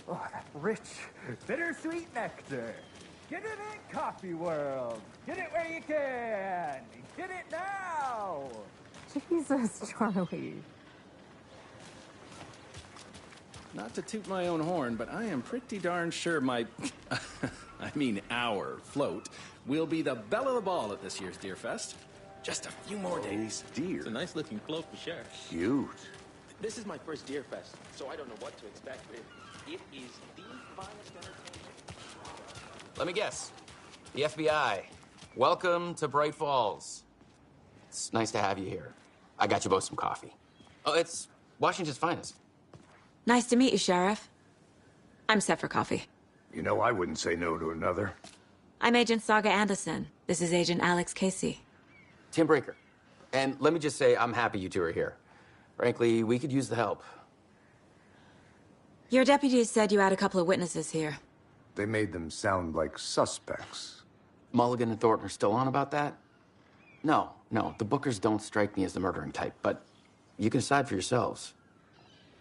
Oh, that rich, bittersweet nectar. Get it in Coffee World. Get it where you can. Get it now. Jesus, Charlie. Not to toot my own horn, but I am pretty darn sure my... I mean our float will be the belle of the ball at this year's Deer Fest. Just a few more days. Deer. It's a nice looking float for sure. Cute. This is my first Deer Fest, so I don't know what to expect. It is the finest entertainment. Let me guess. The FBI. Welcome to Bright Falls. It's nice to have you here. I got you both some coffee. Oh, it's Washington's finest. Nice to meet you, Sheriff. I'm set for coffee. You know, I wouldn't say no to another. I'm Agent Saga Anderson. This is Agent Alex Casey. Tim Brinker. And let me just say, I'm happy you two are here. Frankly, we could use the help. Your deputies said you had a couple of witnesses here. They made them sound like suspects. Mulligan and Thornton are still on about that? No, the Bookers don't strike me as the murdering type, but you can decide for yourselves.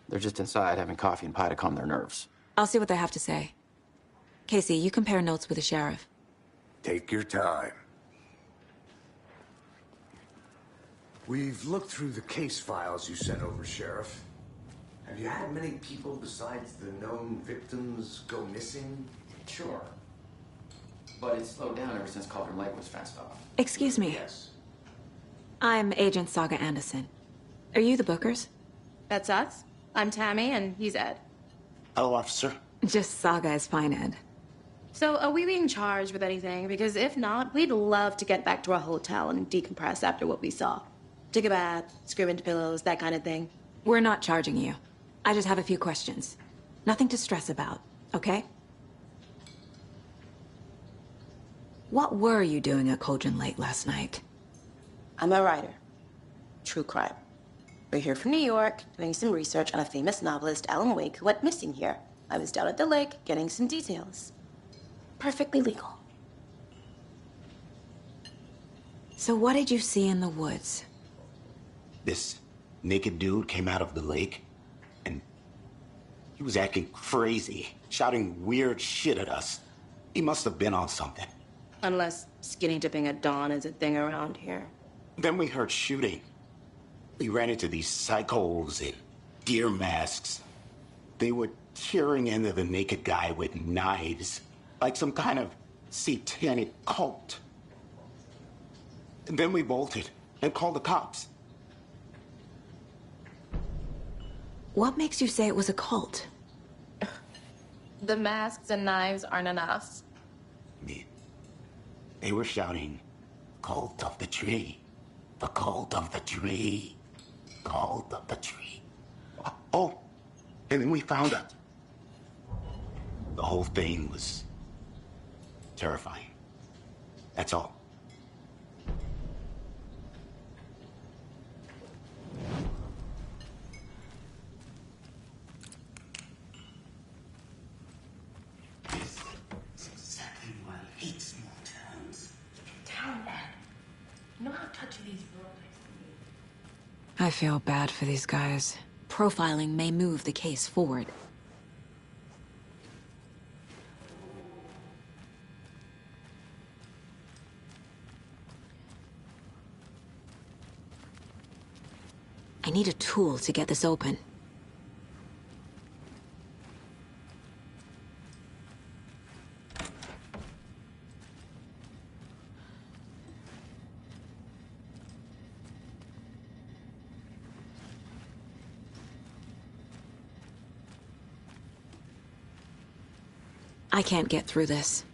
They're just inside having coffee and pie to calm their nerves. I'll see what they have to say. Casey, you compare notes with the sheriff. Take your time. We've looked through the case files you sent over, Sheriff. Have you had many people besides the known victims go missing? Sure. But it's slowed down ever since Cauldron Lake was fenced off. Excuse me. Yes. I'm Agent Saga Anderson. Are you the Bookers? That's us. I'm Tammy, and he's Ed. Hello, officer. Just Saga is fine, Ed. So, are we being charged with anything? Because if not, we'd love to get back to our hotel and decompress after what we saw. Take a bath, scream into pillows, that kind of thing. We're not charging you. I just have a few questions. Nothing to stress about, okay? What were you doing at Cauldron Lake last night? I'm a writer. True crime. We're here from New York, doing some research on a famous novelist, Alan Wake, who went missing here. I was down at the lake, getting some details. Perfectly legal. So what did you see in the woods? This naked dude came out of the lake, and he was acting crazy, shouting weird shit at us. He must have been on something. Unless skinny dipping at dawn is a thing around here. Then we heard shooting. We ran into these psychos in deer masks. They were tearing into the naked guy with knives, like some kind of satanic cult. And then we bolted and called the cops. What makes you say it was a cult? The masks and knives aren't enough. They were shouting, "Cult of the tree, the cult of the tree, cult of the tree." Oh, and then we found out. The whole thing was terrifying. That's all. This is exactly why I hate small towns. Town man. You know how touchy these roads are. I feel bad for these guys. Profiling may move the case forward. I need a tool to get this open. I can't get through this.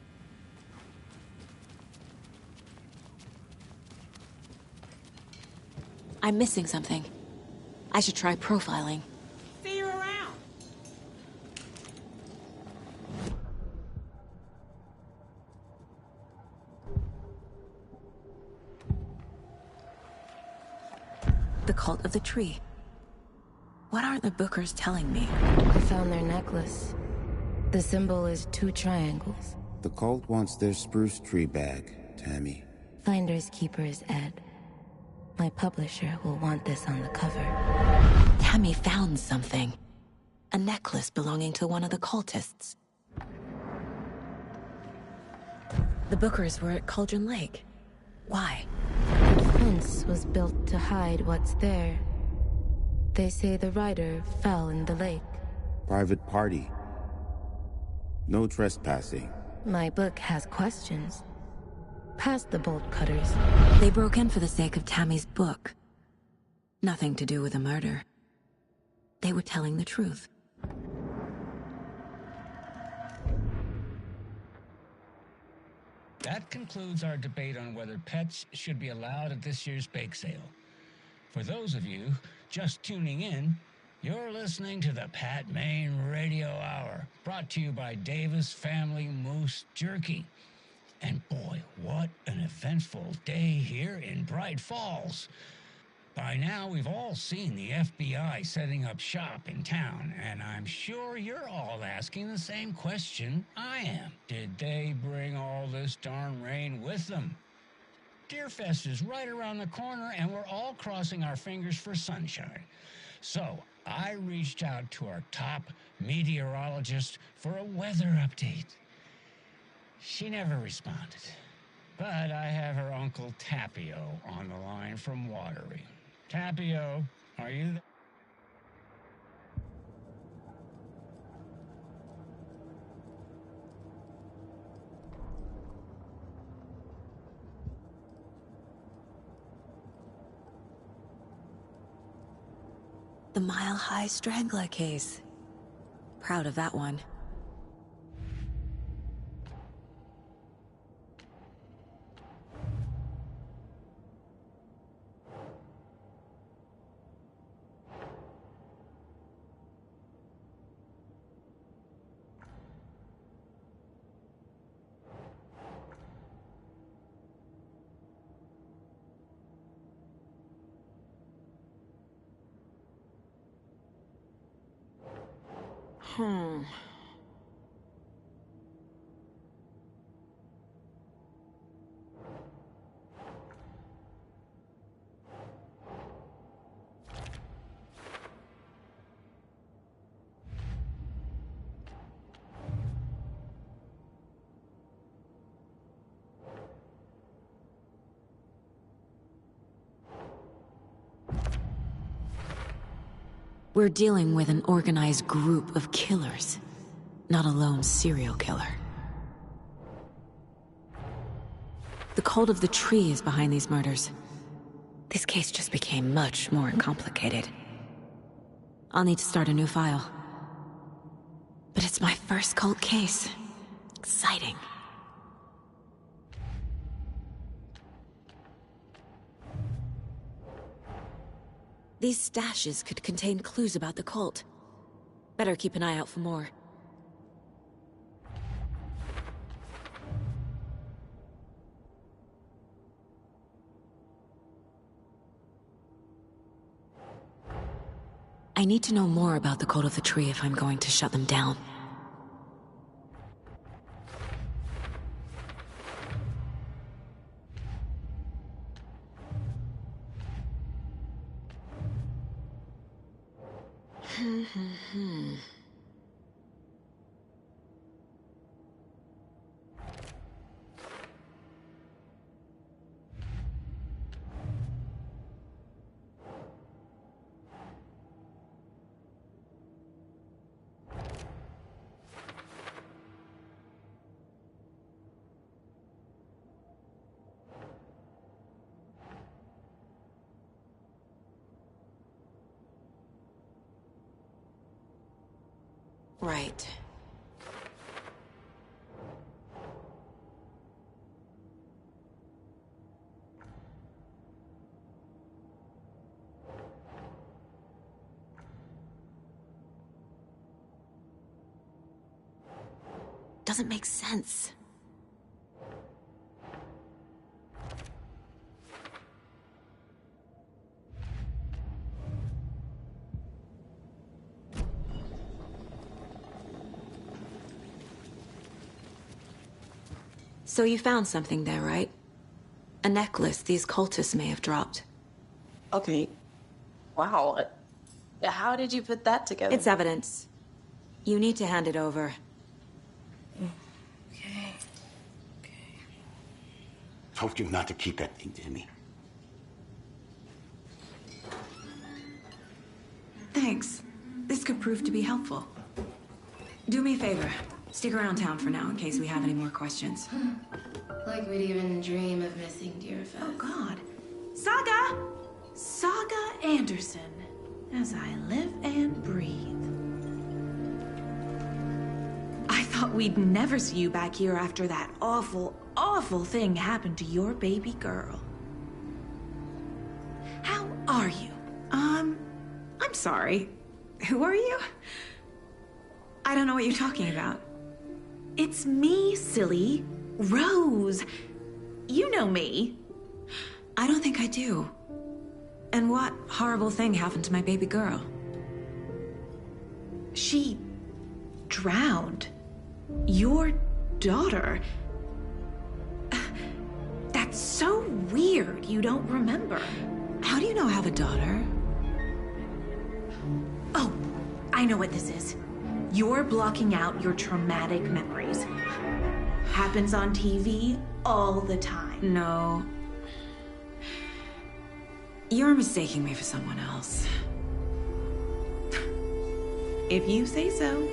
I'm missing something. I should try profiling. of the tree. What aren't the Bookers telling me? I found their necklace. The symbol is 2 triangles. The cult wants their spruce tree back, Tammy. Finders keepers, Ed. My publisher will want this on the cover. Tammy found something. A necklace belonging to one of the cultists. The Bookers were at Cauldron Lake. Why? The fence was built to hide what's there. They say the rider fell in the lake. Private party. No trespassing. My book has questions. Past the bolt cutters. They broke in for the sake of Tammy's book. Nothing to do with a murder. They were telling the truth. That concludes our debate on whether pets should be allowed at this year's bake sale. For those of you just tuning in, you're listening to the Pat Maine Radio Hour, brought to you by Davis Family Moose Jerky. And boy, what an eventful day here in Bright Falls. By now, we've all seen the FBI setting up shop in town, and I'm sure you're all asking the same question I am. Did they bring all this darn rain with them? Deerfest is right around the corner, and we're all crossing our fingers for sunshine. So, I reached out to our top meteorologist for a weather update. She never responded, but I have her Uncle Tapio on the line from Watery. Tapio, are you there? The Mile High Strangler case. Proud of that one. We're dealing with an organized group of killers, not a lone serial killer. The cult of the tree is behind these murders. This case just became much more complicated. I'll need to start a new file. But it's my first cult case. Exciting. These stashes could contain clues about the cult. Better keep an eye out for more. I need to know more about the cult of the tree if I'm going to shut them down. Right. Doesn't make sense. So you found something there, right? A necklace these cultists may have dropped. Okay. Wow. How did you put that together? It's evidence. You need to hand it over. Okay. Told you not to keep that thing to me. Thanks. This could prove to be helpful. Do me a favor. Stick around town for now in case we have any more questions. Like we'd even dream of missing Deerfest. Oh, God. Saga! Saga Anderson. As I live and breathe. I thought we'd never see you back here after that awful, awful thing happened to your baby girl. How are you? I'm sorry. Who are you? I don't know what you're talking about. It's me, silly. Rose. You know me. I don't think I do. And what horrible thing happened to my baby girl? She drowned. Your daughter. That's so weird you don't remember. How do you know I have a daughter? Oh, I know what this is. You're blocking out your traumatic memories. Happens on TV all the time. No. You're mistaking me for someone else. If you say so.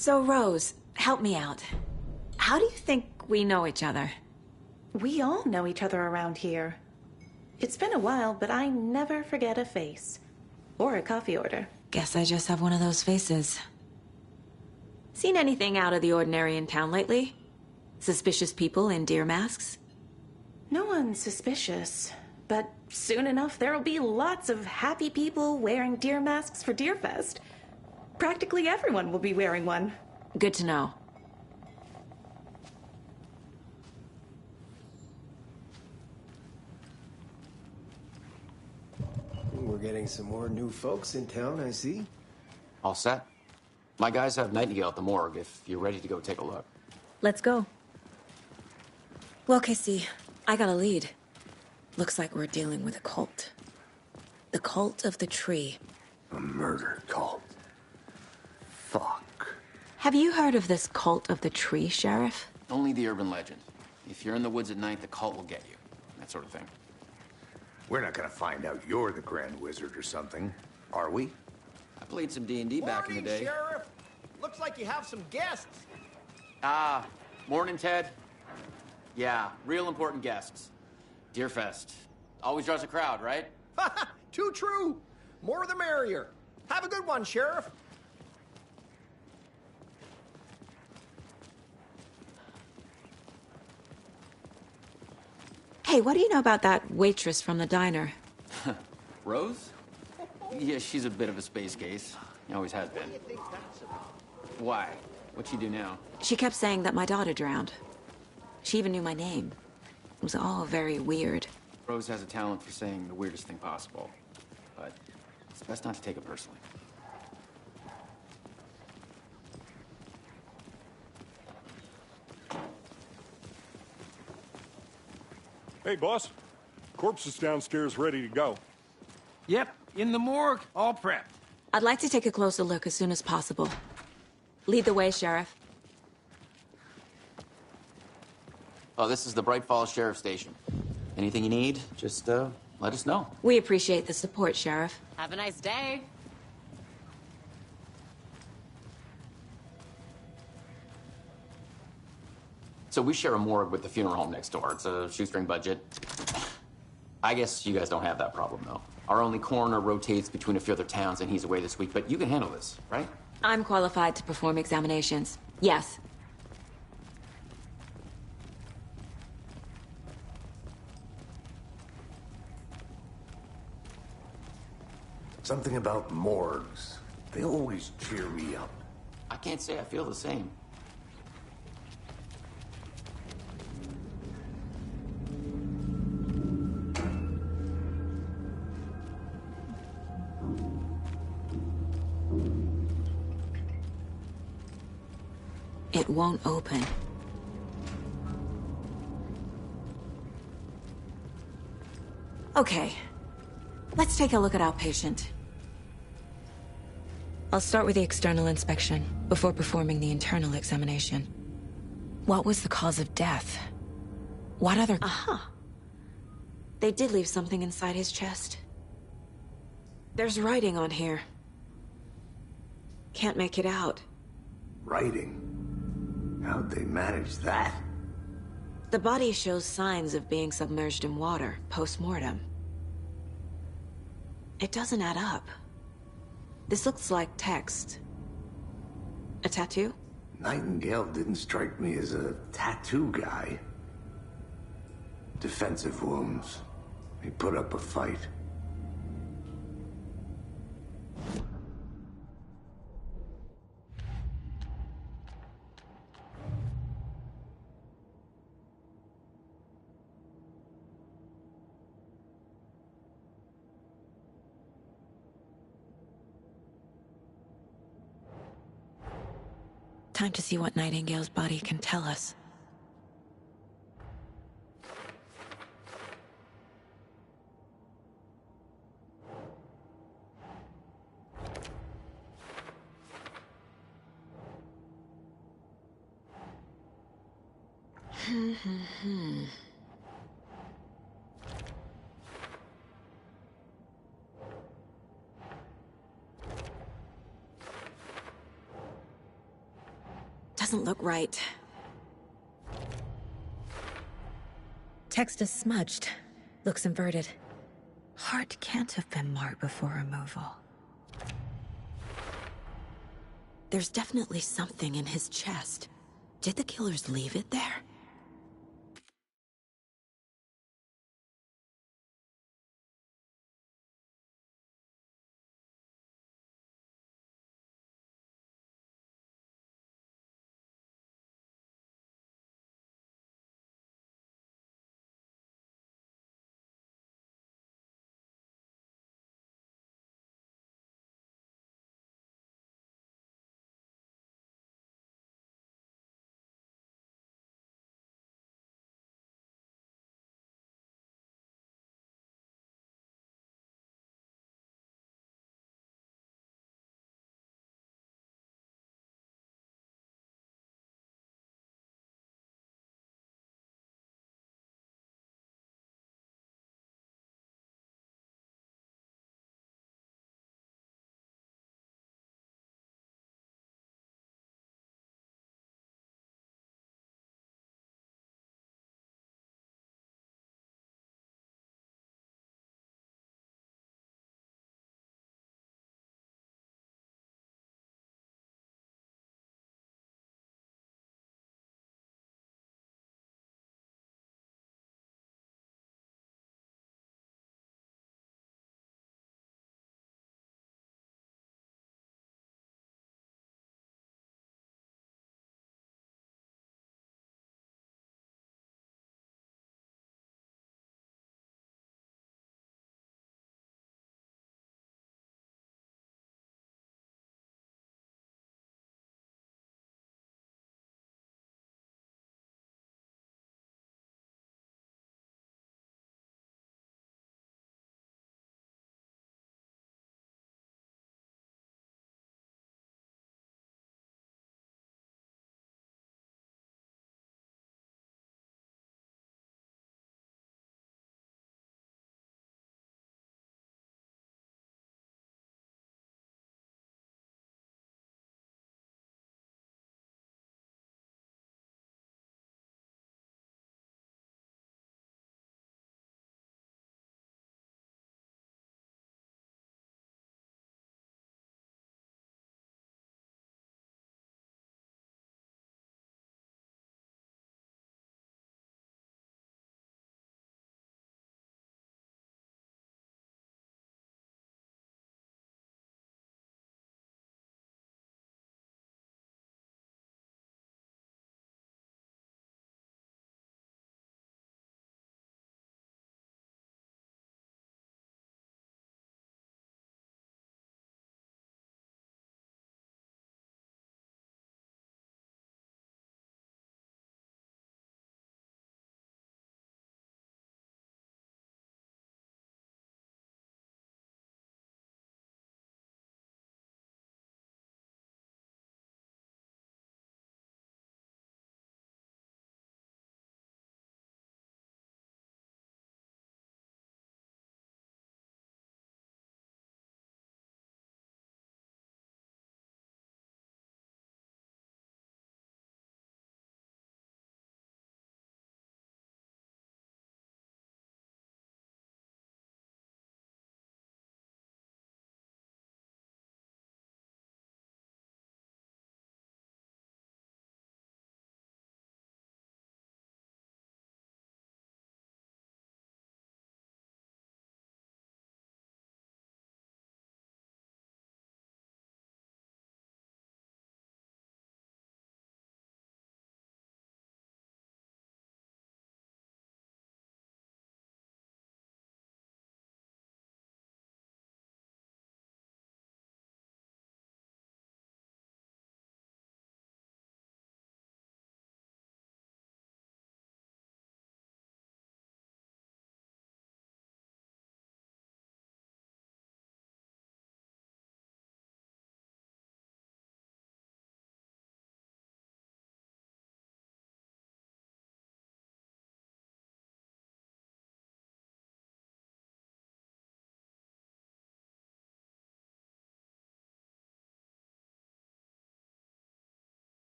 So, Rose, help me out. How do you think we know each other? We all know each other around here. It's been a while, but I never forget a face. Or a coffee order. Guess I just have one of those faces. Seen anything out of the ordinary in town lately? Suspicious people in deer masks? No one's suspicious. But soon enough, there'll be lots of happy people wearing deer masks for Deerfest. Practically everyone will be wearing one. Good to know. We're getting some more new folks in town, I see. All set? My guys have Nightingale at the morgue if you're ready to go take a look. Let's go. Well, Casey, I got a lead. Looks like we're dealing with a cult. The cult of the tree. A murder cult. Fuck. Have you heard of this cult of the tree, Sheriff? Only the urban legend. If you're in the woods at night, the cult will get you. That sort of thing. We're not gonna find out you're the Grand Wizard or something, are we? I played some D&D back in the day. Sheriff! Looks like you have some guests. Morning, Ted. Yeah, real important guests. Deerfest. Always draws a crowd, right? Too true. More the merrier. Have a good one, Sheriff. Hey, what do you know about that waitress from the diner? Rose? Yeah, she's a bit of a space case. Always has been. Why? What'd she do now? She kept saying that my daughter drowned. She even knew my name. It was all very weird. Rose has a talent for saying the weirdest thing possible. But it's best not to take it personally. Hey, boss. Corpse is downstairs ready to go. Yep, in the morgue, all prepped. I'd like to take a closer look as soon as possible. Lead the way, Sheriff. Oh, this is the Bright Falls Sheriff Station. Anything you need, just let us know. We appreciate the support, Sheriff. Have a nice day. So we share a morgue with the funeral home next door. It's a shoestring budget. I guess you guys don't have that problem, though. Our only coroner rotates between a few other towns, and he's away this week, but you can handle this, right? I'm qualified to perform examinations. Yes. Something about morgues. They always cheer me up. I can't say I feel the same. It won't open. Okay. Let's take a look at our patient. I'll start with the external inspection, before performing the internal examination. What was the cause of death? What other— Aha! They did leave something inside his chest. There's writing on here. Can't make it out. Writing? How'd they manage that? The body shows signs of being submerged in water, post-mortem. It doesn't add up. This looks like text. A tattoo? Nightingale didn't strike me as a tattoo guy. Defensive wounds. He put up a fight. Time to see what Nightingale's body can tell us. Doesn't look right. Text is smudged. Looks inverted. Heart can't have been marked before removal. There's definitely something in his chest. Did the killers leave it there?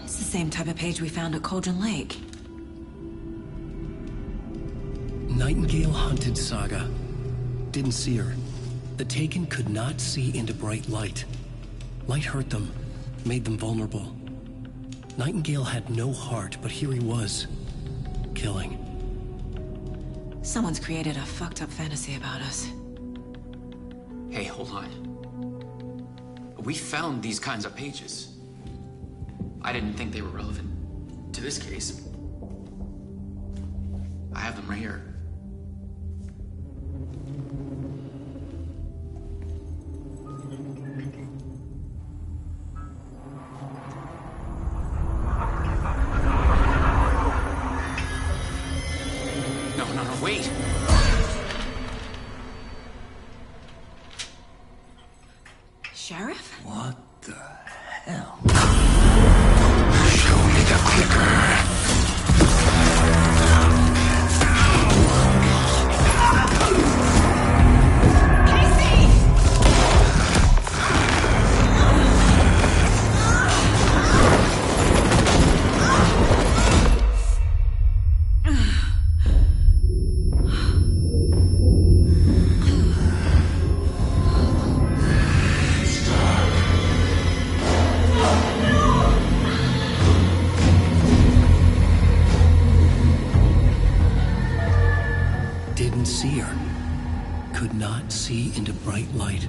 It's the same type of page we found at Cauldron Lake. Nightingale hunted Saga. Didn't see her. The Taken could not see into bright light. Light hurt them, made them vulnerable. Nightingale had no heart, but here he was, killing. Someone's created a fucked up fantasy about us. Hey, hold on. We found these kinds of pages. I didn't think they were relevant to this case. I have them right here. No, wait! Sheriff? What the hell? Show me the clicker. Didn't see her. Could not see into bright light.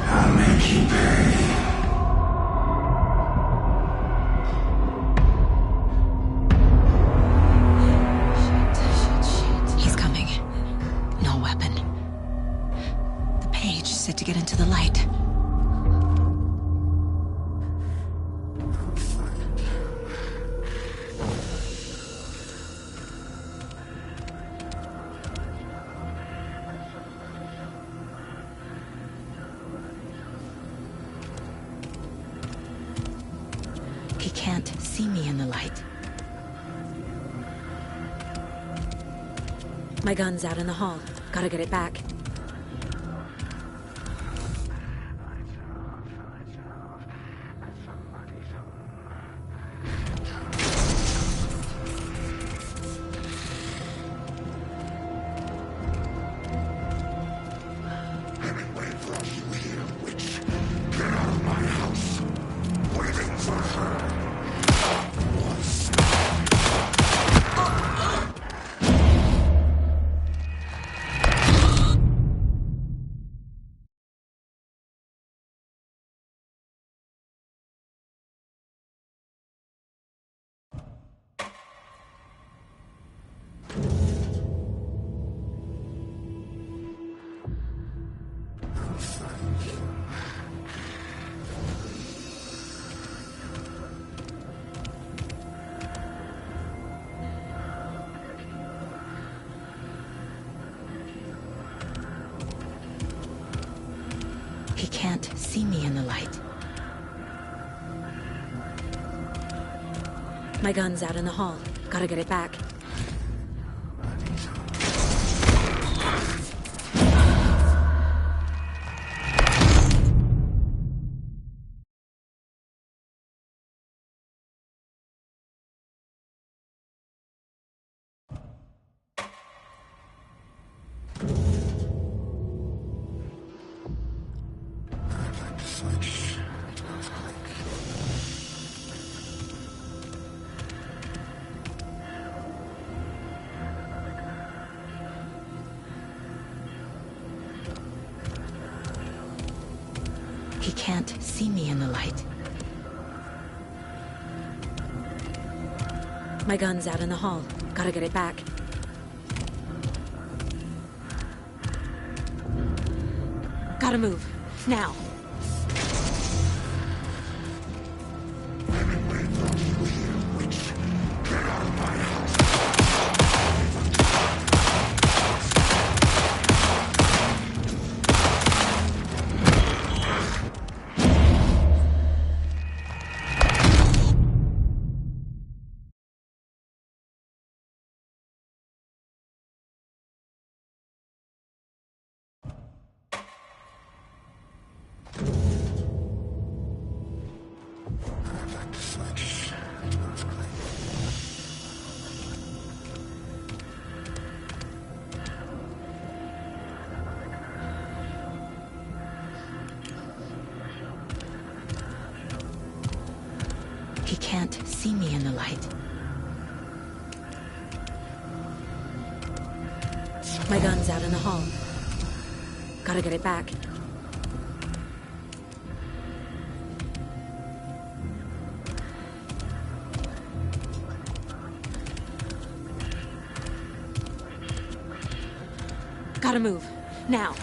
I'll make you pay. He's coming. No weapon. The page set to get into the light. He can't see me in the light. My gun's out in the hall. Gotta get it back. He can't see me in the light. My gun's out in the hall. Gotta get it back. He can't see me in the light. My gun's out in the hall. Gotta get it back. Gotta move. Now. can't see me in the light. My gun's out in the hall. Gotta get it back. Gotta move. Now.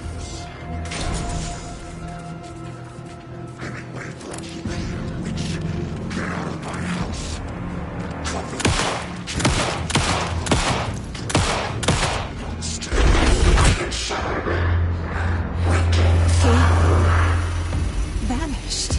Vanished.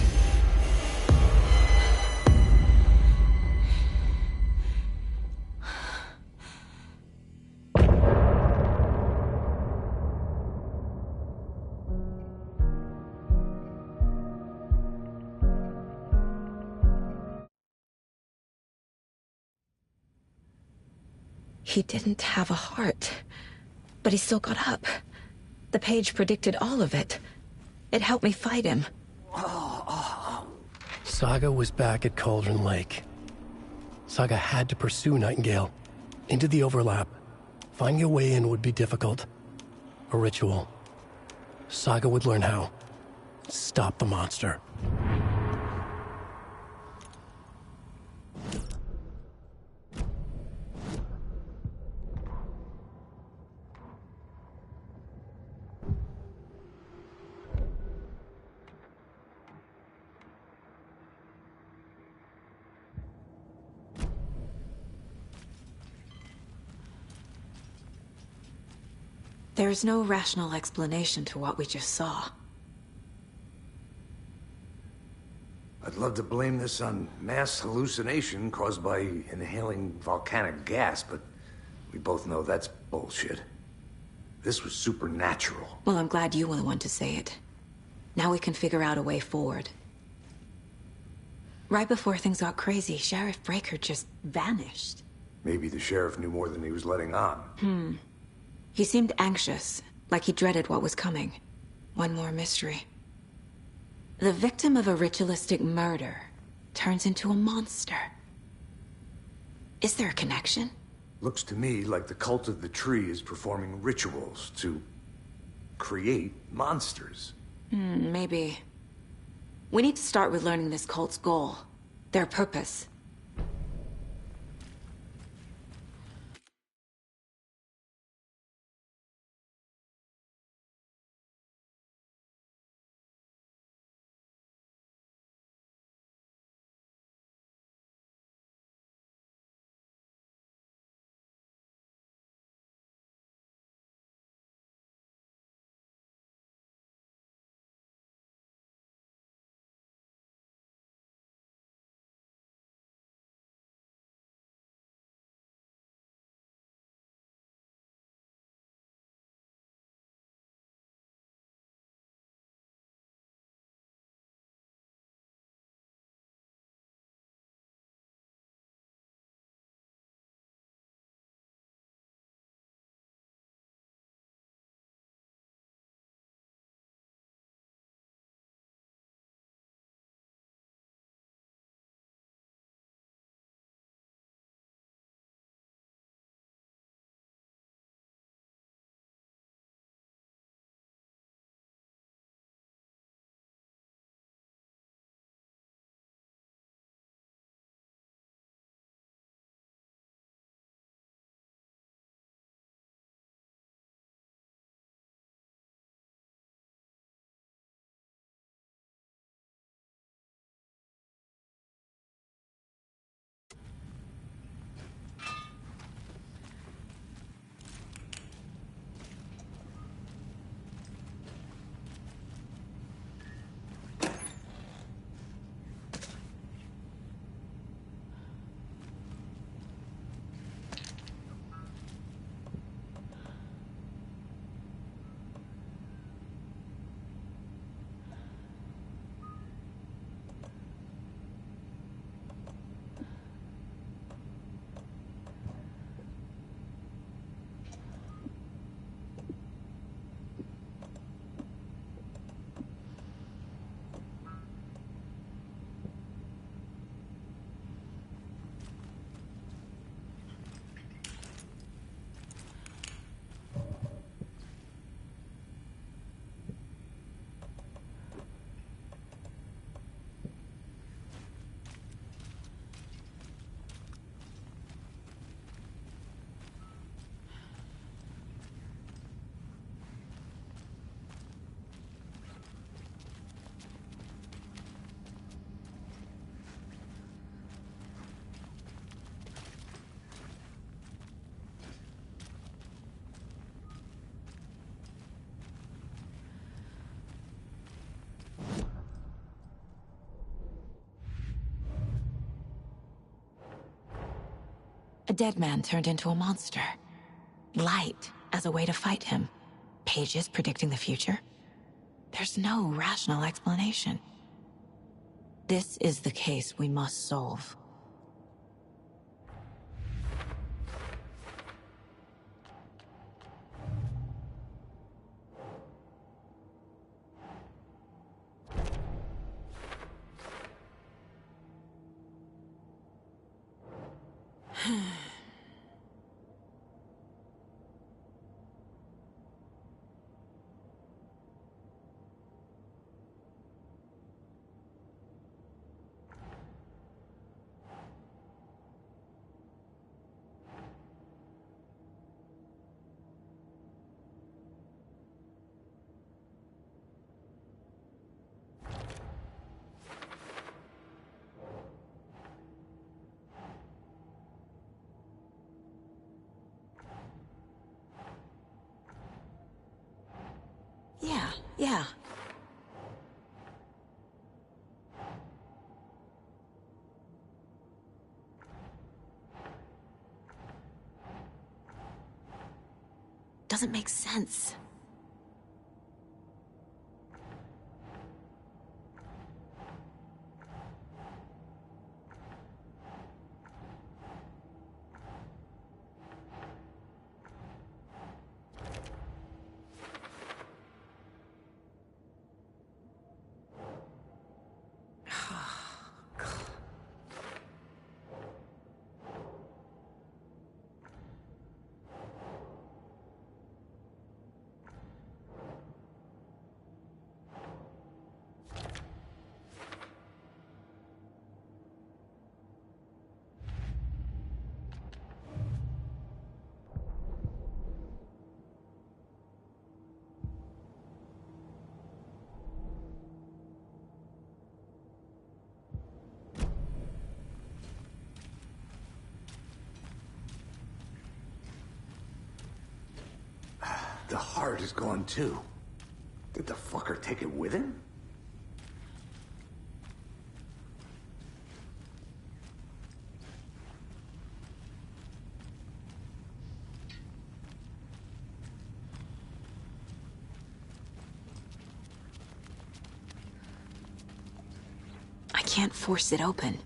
He didn't have a heart, but he still got up. The page predicted all of it. It helped me fight him. Saga was back at Cauldron Lake. Saga had to pursue Nightingale. Into the overlap. Finding a way in would be difficult. A ritual. Saga would learn how. Stop the monster. There's no rational explanation to what we just saw. I'd love to blame this on mass hallucination caused by inhaling volcanic gas, but we both know that's bullshit. This was supernatural. Well, I'm glad you were the one to say it. Now we can figure out a way forward. Right before things got crazy, Sheriff Breaker just vanished. Maybe the sheriff knew more than he was letting on. He seemed anxious, like he dreaded what was coming. One more mystery. The victim of a ritualistic murder turns into a monster. Is there a connection? Looks to me like the cult of the tree is performing rituals to create monsters. Maybe. We need to start with learning this cult's goal, their purpose. A dead man turned into a monster. Light as a way to fight him. Pages predicting the future. There's no rational explanation. This is the case we must solve. Yeah. Doesn't make sense. The heart is gone too. Did the fucker take it with him? I can't force it open.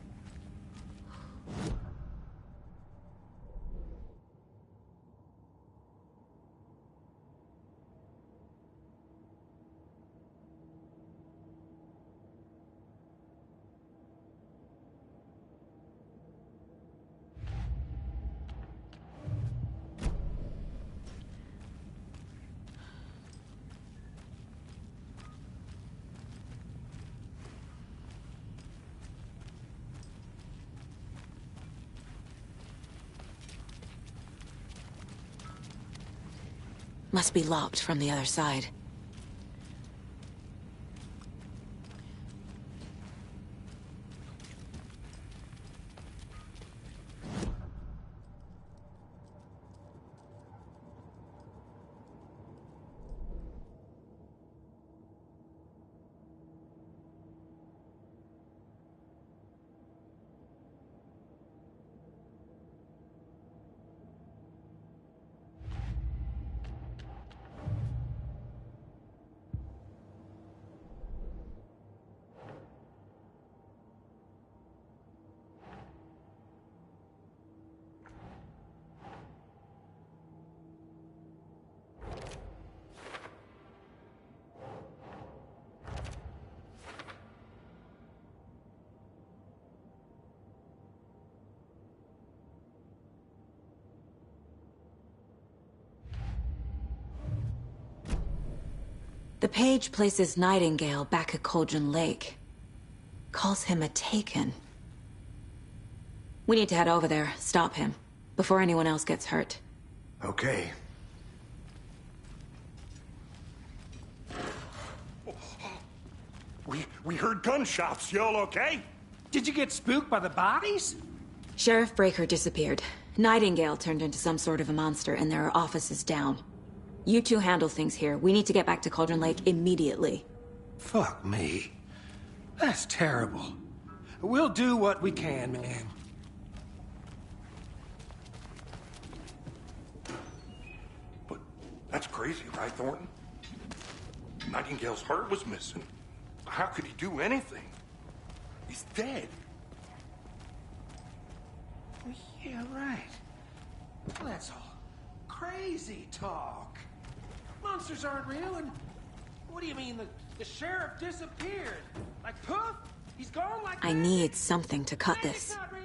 Must be locked from the other side. The page places Nightingale back at Cauldron Lake. Calls him a Taken. We need to head over there, stop him, before anyone else gets hurt. Okay. We heard gunshots. Y'all okay? Did you get spooked by the bodies? Sheriff Breaker disappeared. Nightingale turned into some sort of a monster, and there are offices down. You two handle things here. We need to get back to Cauldron Lake immediately. Fuck me. That's terrible. We'll do what we can, man. crazy, right, Thornton? Nightingale's heart was missing. How could he do anything? He's dead. Yeah, right. Well, that's all crazy talk. Monsters aren't real, and what do you mean the sheriff disappeared? Like poof? He's gone like I need something to cut Magic's this. not real.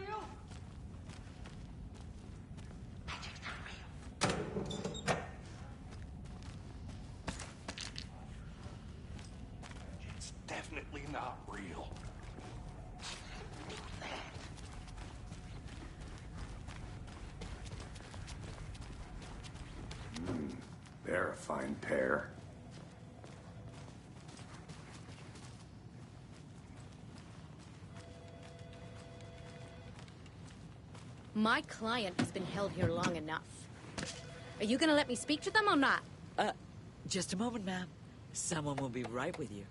It's definitely not real. They're a fine pair. My client has been held here long enough. Are you gonna let me speak to them or not? Just a moment, ma'am. Someone will be right with you.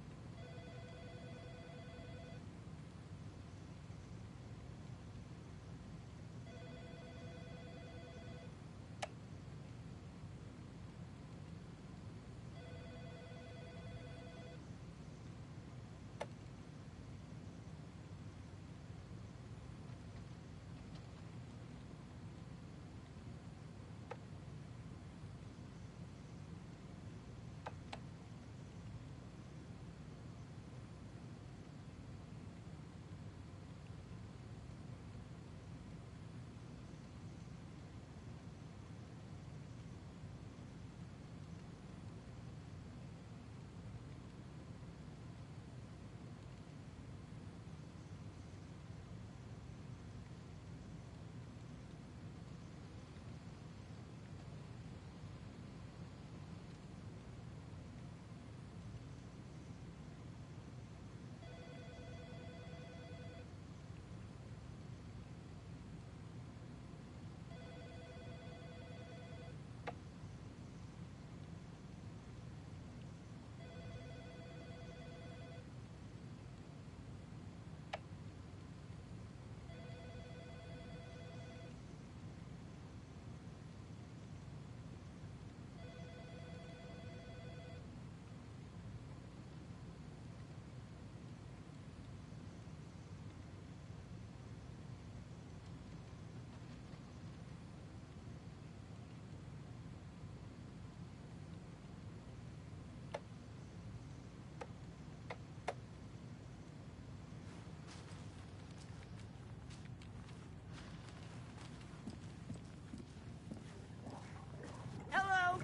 Hello?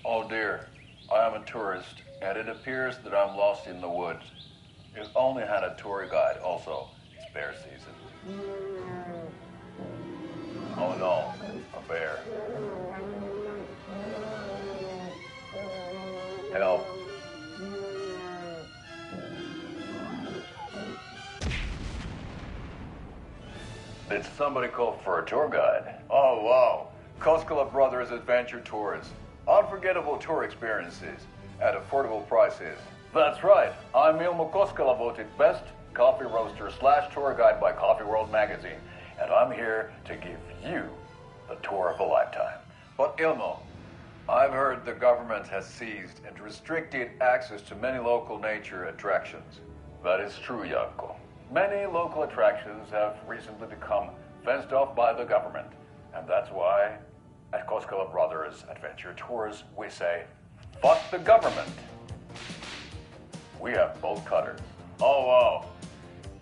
Oh dear, I am a tourist, and it appears that I'm lost in the woods. If only had a tour guide. Also, it's bear season. Oh no, a bear. Help. Did somebody call for a tour guide? Oh wow, Koskela Brothers Adventure Tours. Unforgettable tour experiences at affordable prices. That's right, I'm Ilmo Koskela, voted best coffee roaster / tour guide by Coffee World magazine, and I'm here to give you the tour of a lifetime. But Ilmo, I've heard the government has seized and restricted access to many local nature attractions. That is true, Janko. Many local attractions have recently become fenced off by the government, and that's why at Koskela Brothers Adventure Tours, we say, fuck the government. We have bolt cutters. Oh, wow.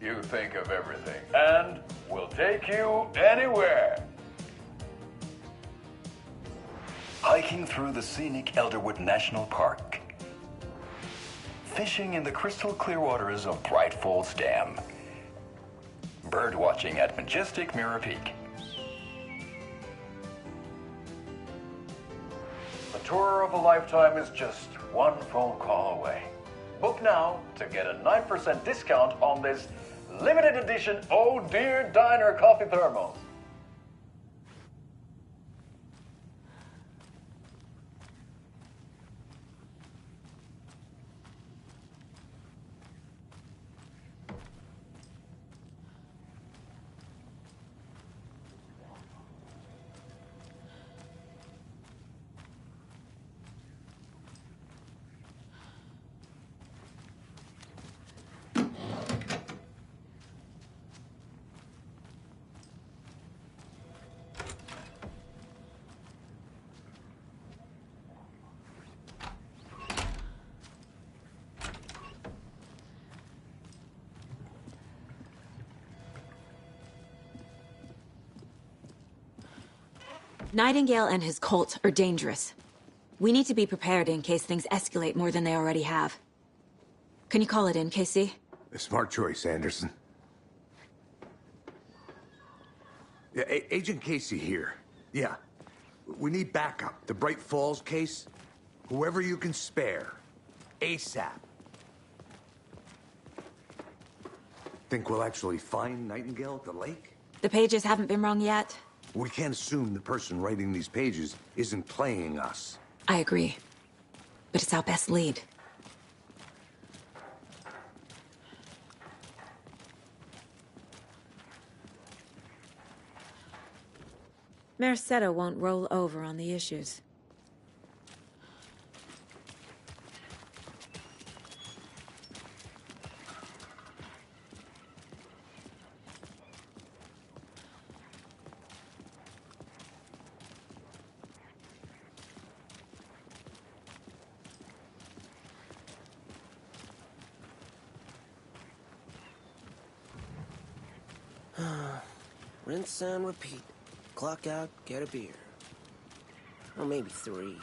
You think of everything. And we'll take you anywhere. Hiking through the scenic Elderwood National Park. Fishing in the crystal clear waters of Bright Falls Dam. Bird watching at majestic Mirror Peak. The tour of a lifetime is just one phone call away. Book now to get a 9% discount on this limited edition Oh Dear Diner coffee thermos. Nightingale and his cult are dangerous. We need to be prepared in case things escalate more than they already have. Can you call it in, Casey? A smart choice, Anderson. Yeah, Agent Casey here. Yeah. We need backup. The Bright Falls case. Whoever you can spare. ASAP. Think we'll actually find Nightingale at the lake? The pages haven't been wrong yet. We can't assume the person writing these pages isn't playing us. I agree. But it's our best lead. Mercado won't roll over on the issues. Rinse and repeat. Clock out, get a beer. Or maybe 3.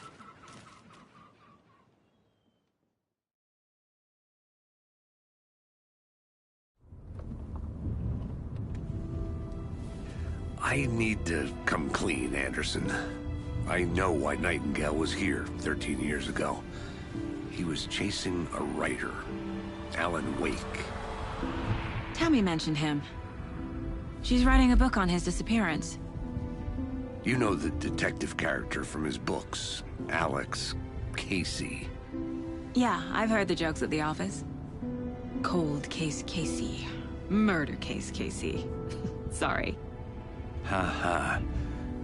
I need to come clean, Anderson. I know why Nightingale was here 13 years ago. He was chasing a writer, Alan Wake. Tammy mentioned him. She's writing a book on his disappearance. You know the detective character from his books, Alex Casey. Yeah, I've heard the jokes at the office. Cold case Casey. Murder case Casey. Sorry. Ha.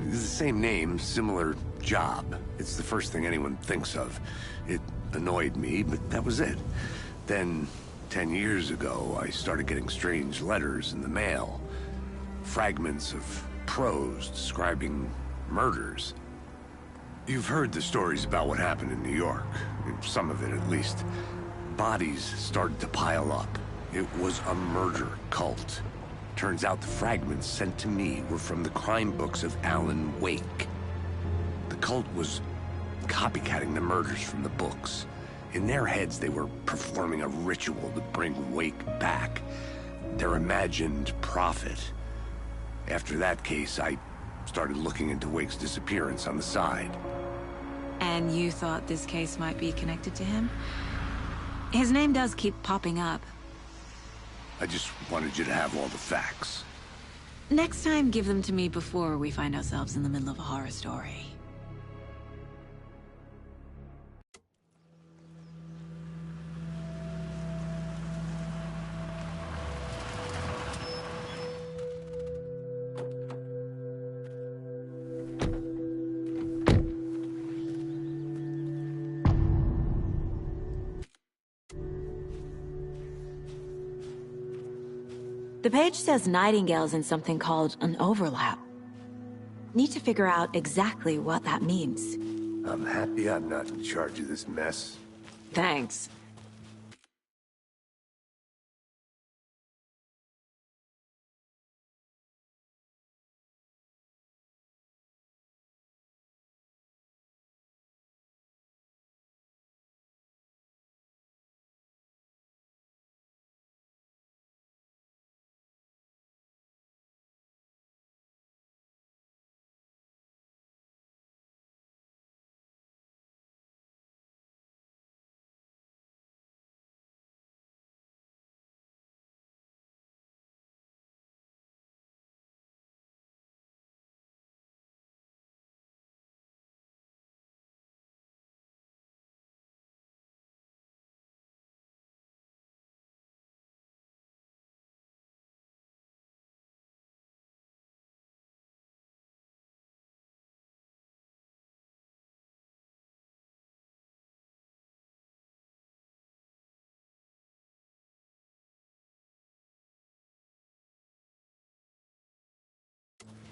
It's the same name, similar job. It's the first thing anyone thinks of. It annoyed me, but that was it. Then, 10 years ago, I started getting strange letters in the mail. Fragments of prose describing murders. You've heard the stories about what happened in New York. Some of it, at least. Bodies started to pile up. It was a murder cult. Turns out the fragments sent to me were from the crime books of Alan Wake. The cult was copycatting the murders from the books. In their heads, they were performing a ritual to bring Wake back. Their imagined prophet. After that case, I started looking into Wake's disappearance on the side. And you thought this case might be connected to him? His name does keep popping up. I just wanted you to have all the facts. Next time, give them to me before we find ourselves in the middle of a horror story. The page says Nightingale's in something called an overlap. Need to figure out exactly what that means. I'm happy I'm not in charge of this mess. Thanks.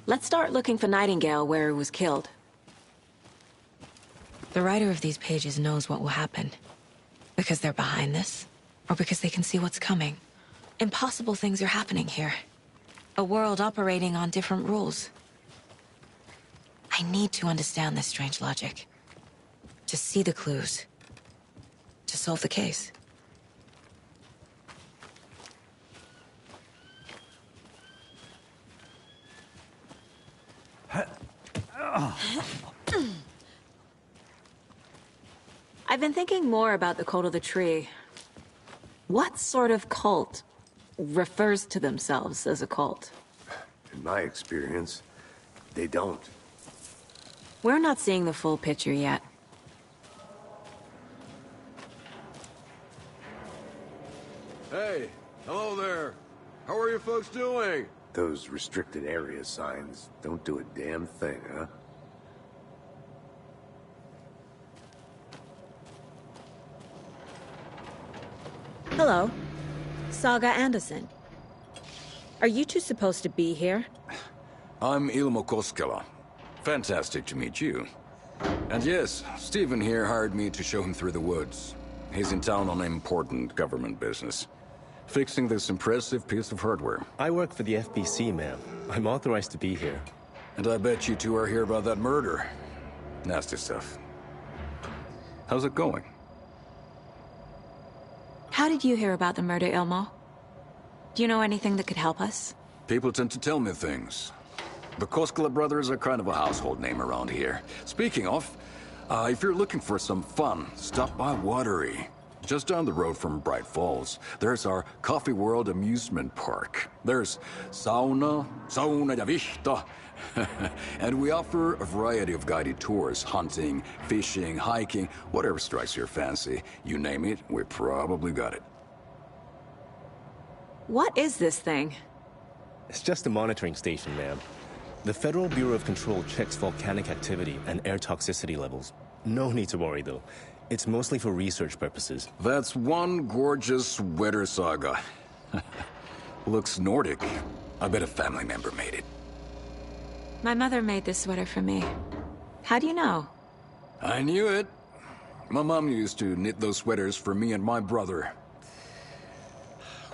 Let's start looking for Nightingale where he was killed. The writer of these pages knows what will happen. Because they're behind this, or because they can see what's coming. Impossible things are happening here. A world operating on different rules. I need to understand this strange logic. To see the clues. To solve the case. I've been thinking more about the cult of the tree. What sort of cult refers to themselves as a cult? In my experience, they don't. We're not seeing the full picture yet. Hey, hello there. How are you folks doing? Those restricted area signs don't do a damn thing, huh? Hello. Saga Anderson. Are you two supposed to be here? I'm Ilmo Koskela. Fantastic to meet you. And yes, Stephen here hired me to show him through the woods. He's in town on important government business. Fixing this impressive piece of hardware. I work for the FBC, ma'am. I'm authorized to be here. And I bet you two are here about that murder. Nasty stuff. How's it going? How did you hear about the murder, Ilmo? Do you know anything that could help us? People tend to tell me things. The Koskela brothers are kind of a household name around here. Speaking of, if you're looking for some fun, stop by Watery. Just down the road from Bright Falls, there's our Coffee World amusement park. There's sauna ja vihta. And we offer a variety of guided tours, hunting, fishing, hiking, whatever strikes your fancy. You name it, we probably got it. What is this thing? It's just a monitoring station, ma'am. The Federal Bureau of Control checks volcanic activity and air toxicity levels. No need to worry, though. It's mostly for research purposes. That's one gorgeous sweater, Saga. Looks Nordic. I bet a family member made it. My mother made this sweater for me. How do you know? I knew it. My mom used to knit those sweaters for me and my brother.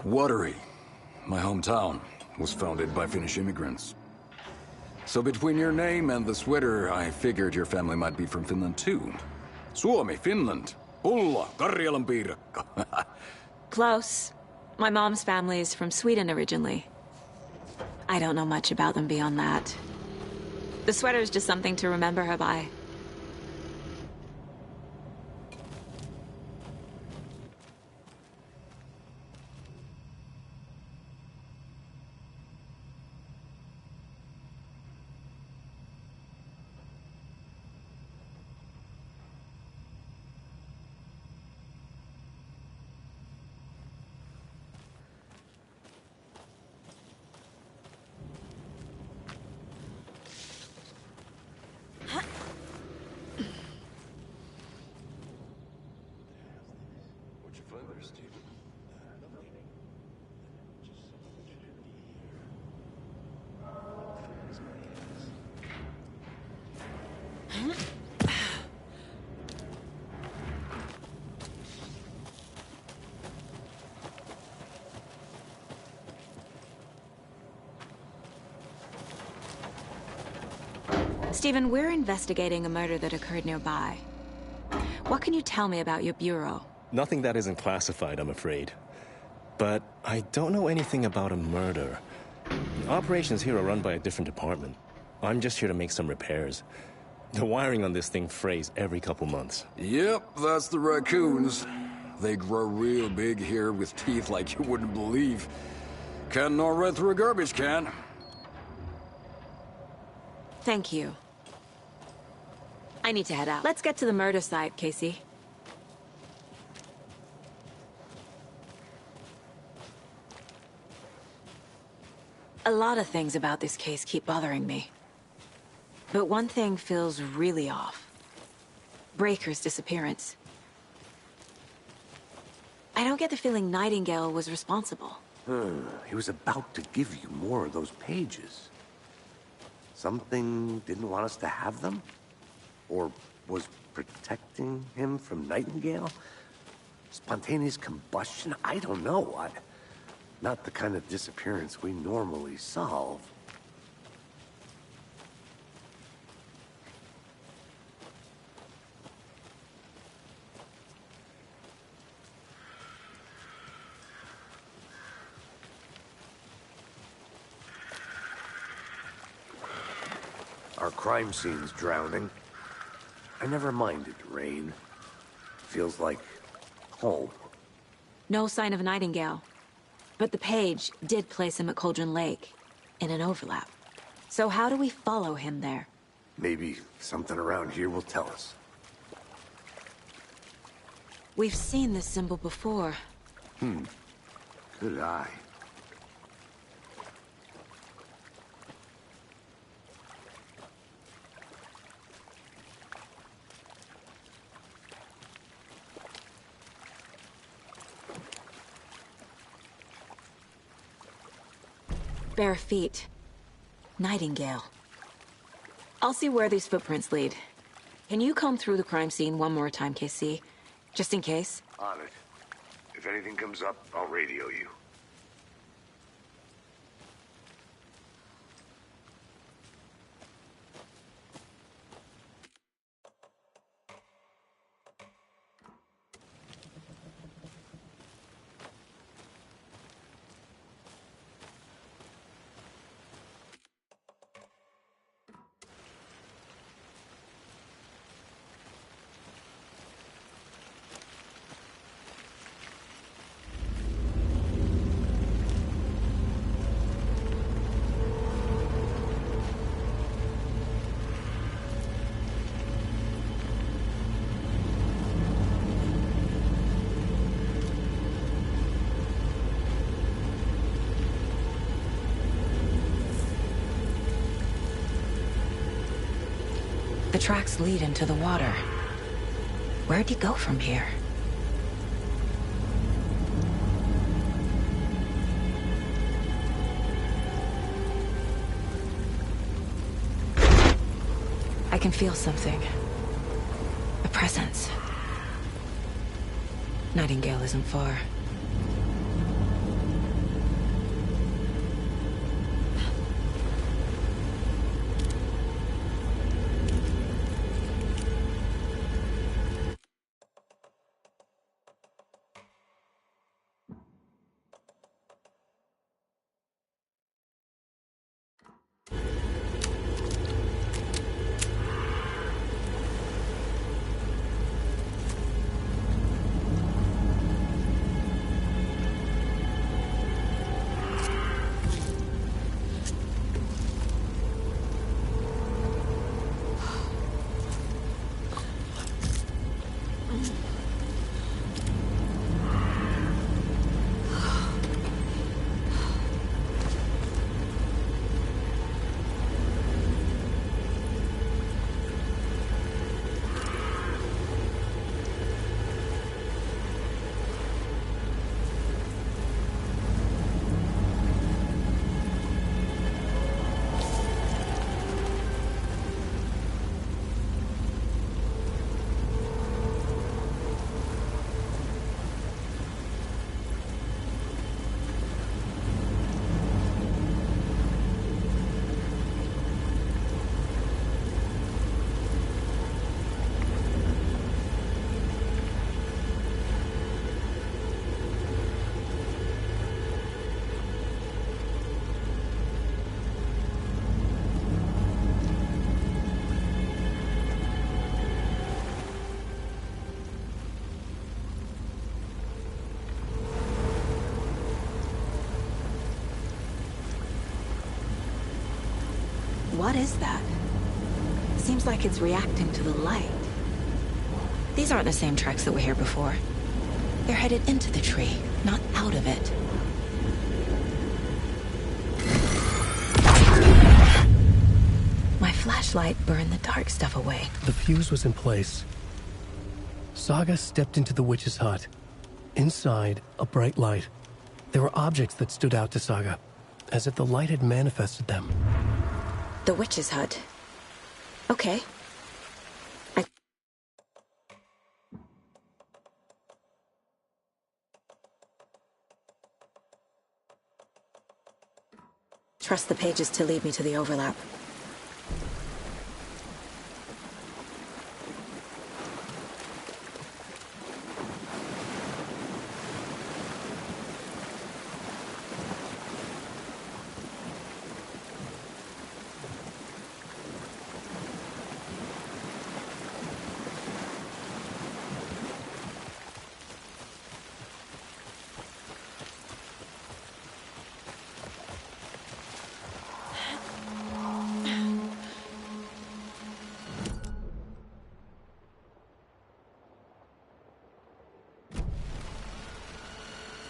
Watery, my hometown, was founded by Finnish immigrants. So between your name and the sweater, I figured your family might be from Finland too. Suomi, Finland. Pulla, Karjalan piirakka. Close. My mom's family is from Sweden originally. I don't know much about them beyond that. The sweater is just something to remember her by. Stephen, we're investigating a murder that occurred nearby. What can you tell me about your bureau? Nothing that isn't classified, I'm afraid. But I don't know anything about a murder. Operations here are run by a different department. I'm just here to make some repairs. The wiring on this thing frays every couple months. Yep, that's the raccoons. They grow real big here with teeth like you wouldn't believe. Can't gnaw right through a garbage can. Thank you. I need to head out. Let's get to the murder site, Casey. A lot of things about this case keep bothering me. But one thing feels really off. Breaker's disappearance. I don't get the feeling Nightingale was responsible. He was about to give you more of those pages. Something didn't want us to have them? Or was protecting him from Nightingale? Spontaneous combustion? I don't know. Not the kind of disappearance we normally solve. crime scene's drowning. I never minded rain. Feels like home. No sign of Nightingale. But the page did place him at Cauldron Lake, in an overlap. So how do we follow him there? Maybe something around here will tell us. We've seen this symbol before. Good eye. Bare feet. Nightingale. I'll see where these footprints lead. Can you comb through the crime scene one more time, KC? Just in case? On it. If anything comes up, I'll radio you. The tracks lead into the water. Where'd he go from here? I can feel something. A presence. Nightingale isn't far. What is that? Seems like it's reacting to the light. These aren't the same tracks that were here before. They're headed into the tree, not out of it. My flashlight burned the dark stuff away. The fuse was in place. Saga stepped into the witch's hut. Inside, a bright light. There were objects that stood out to Saga, as if the light had manifested them. The witch's hut. Okay. Trust the pages to lead me to the overlap.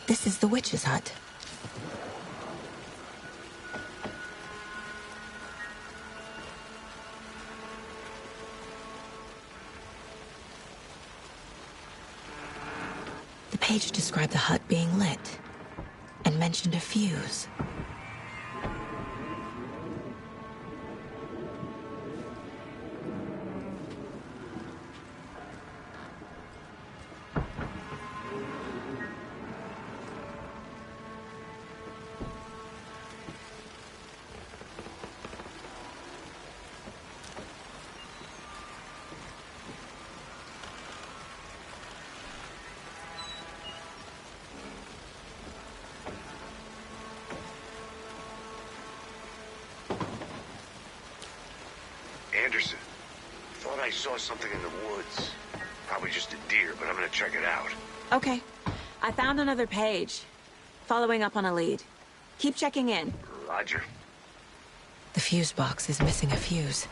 This is the witch's hut. The page described the hut being lit and mentioned a fuse. Anderson, thought I saw something in the woods. Probably just a deer, but I'm gonna check it out. Okay. I found another page. Following up on a lead. Keep checking in. Roger. The fuse box is missing a fuse.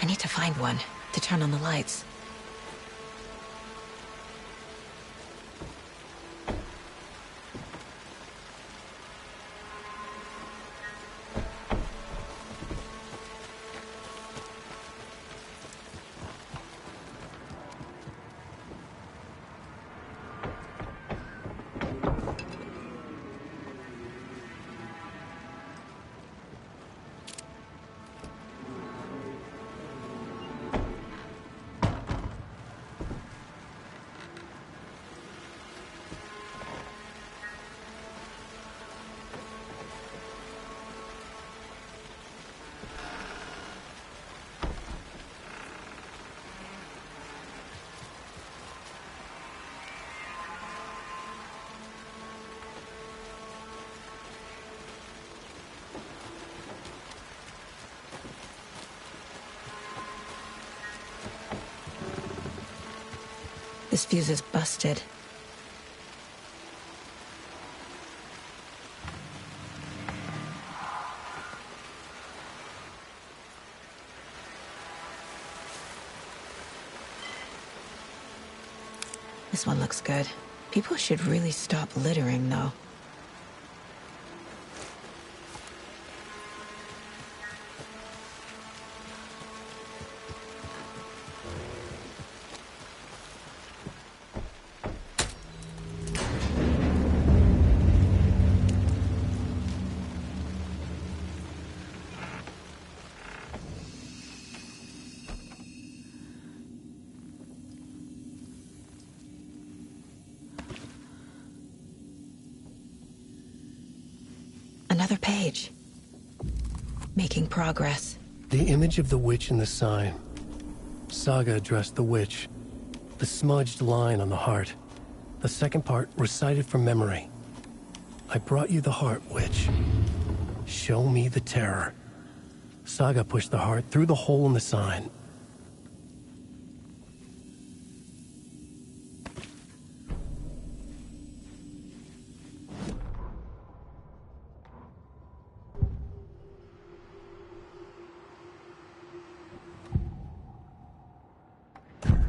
I need to find one to turn on the lights. This fuse is busted. This one looks good. People should really stop littering, though. Another page. Making progress. The image of the witch in the sign. Saga addressed the witch. The smudged line on the heart. The second part recited from memory. I brought you the heart, witch. Show me the terror. Saga pushed the heart through the hole in the sign.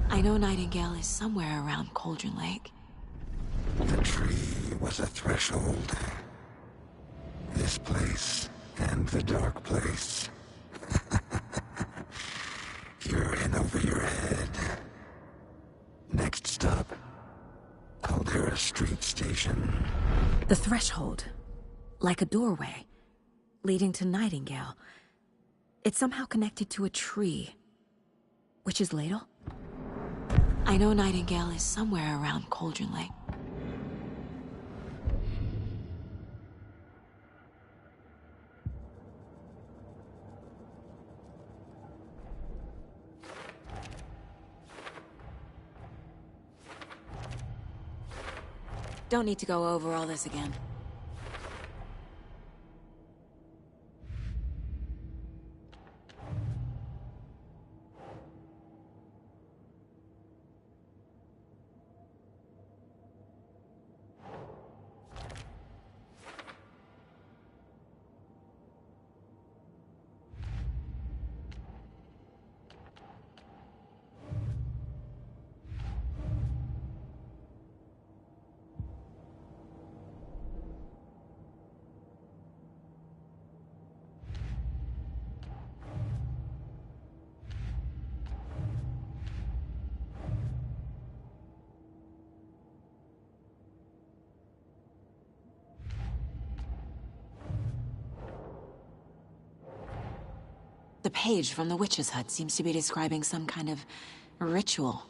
I know Nightingale is somewhere around Cauldron Lake. The tree was a threshold. This place and the dark place. You're in over your head. Next stop, Caldera Street Station. The threshold. Like a doorway. Leading to Nightingale. It's somehow connected to a tree. Witch's Ladle? I know Nightingale is somewhere around Cauldron Lake. Don't need to go over all this again. The page from the witch's hut seems to be describing some kind of ritual.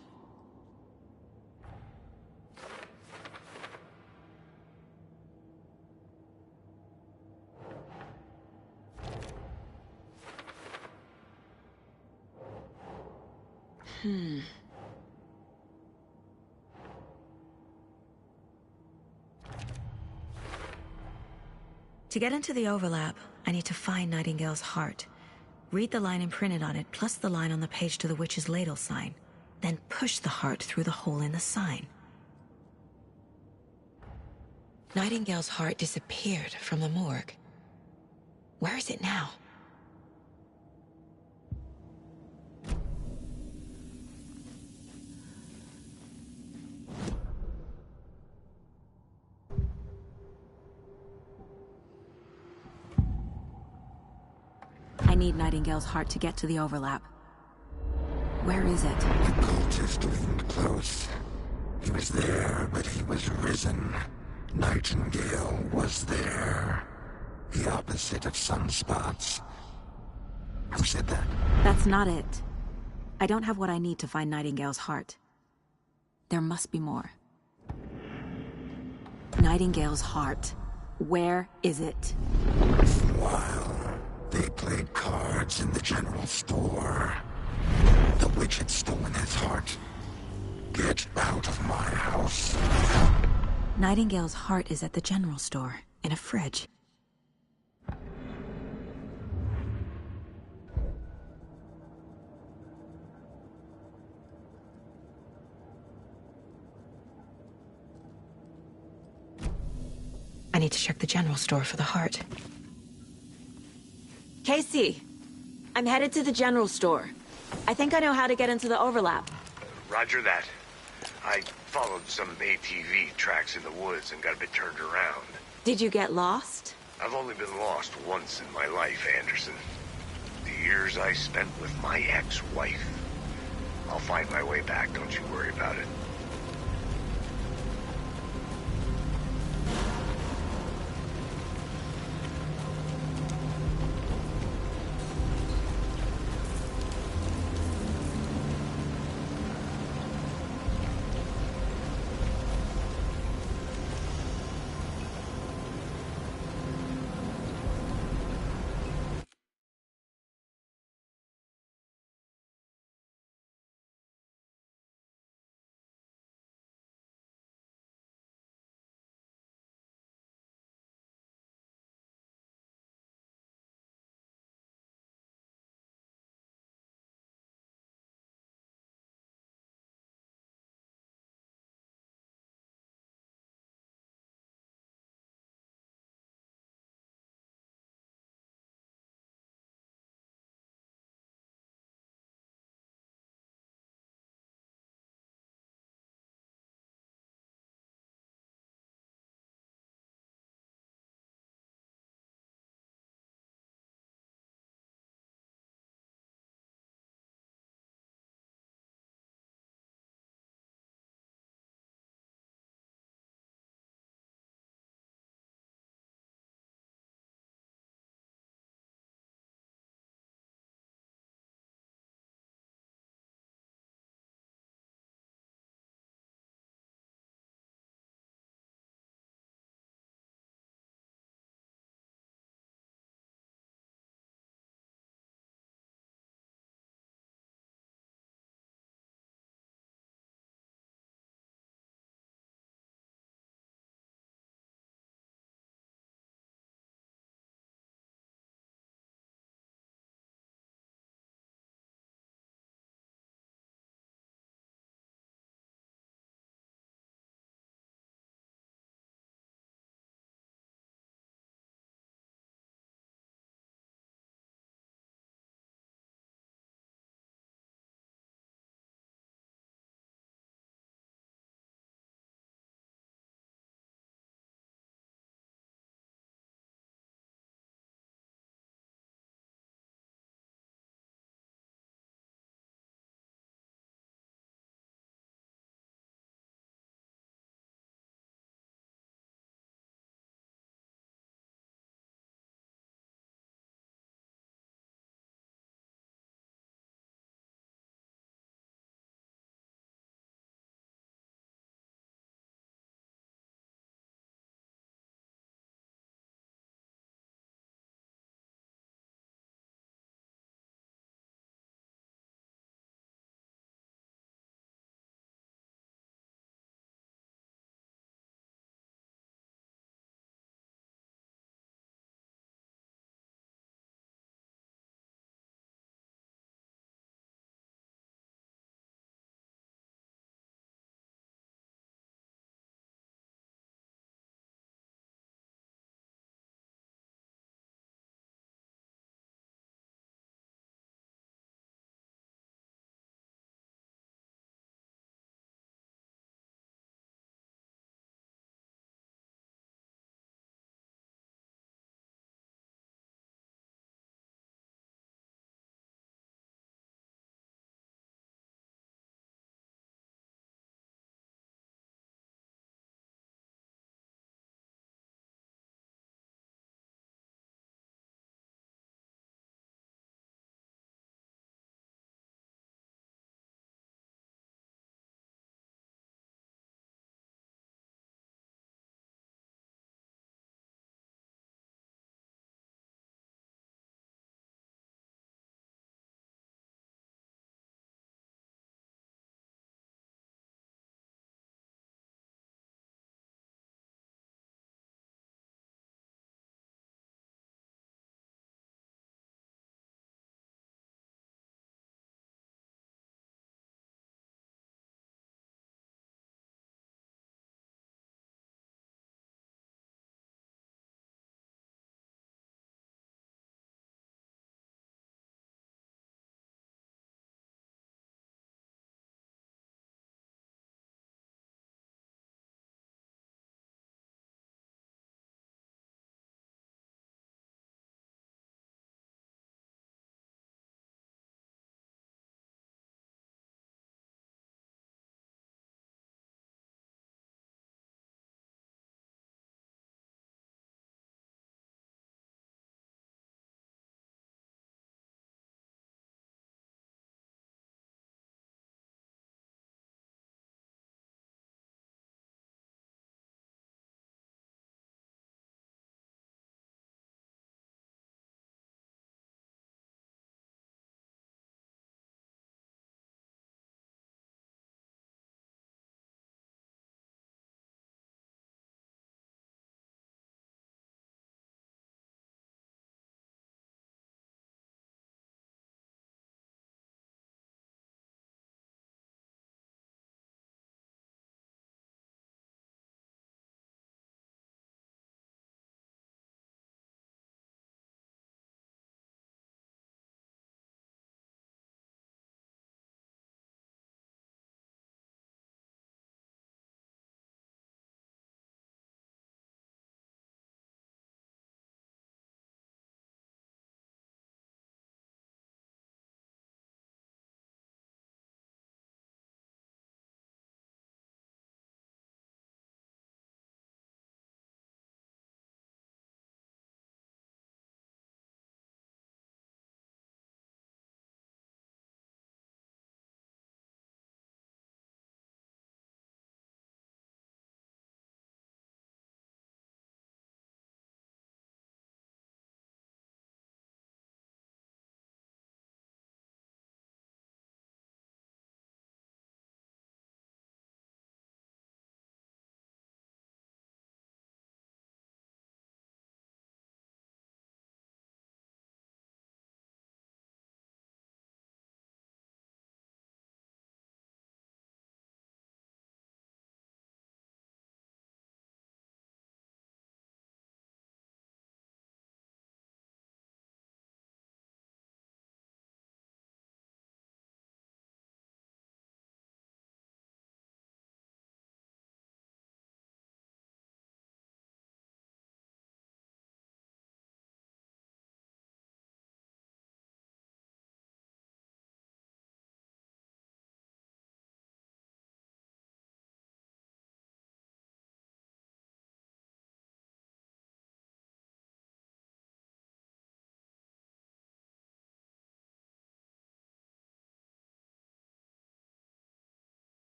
To get into the overlap, I need to find Nightingale's heart. Read the line imprinted on it, plus the line on the page to the witch's ladle sign. Then push the heart through the hole in the sign. Nightingale's heart disappeared from the morgue. Where is it now? I need Nightingale's heart to get to the overlap. Where is it? The cultist leaned close. He was there, but he was risen. Nightingale was there. The opposite of sunspots. Who said that? That's not it. I don't have what I need to find Nightingale's heart. There must be more. Nightingale's heart. Where is it? For a while, they played cards in the general store. The witch had stolen his heart. Get out of my house. Nightingale's heart is at the general store, in a fridge. I need to check the general store for the heart. Casey! I'm headed to the general store. I think I know how to get into the overlap. Roger that. I followed some ATV tracks in the woods and got a bit turned around. Did you get lost? I've only been lost once in my life, Anderson. The years I spent with my ex-wife. I'll find my way back, don't you worry about it.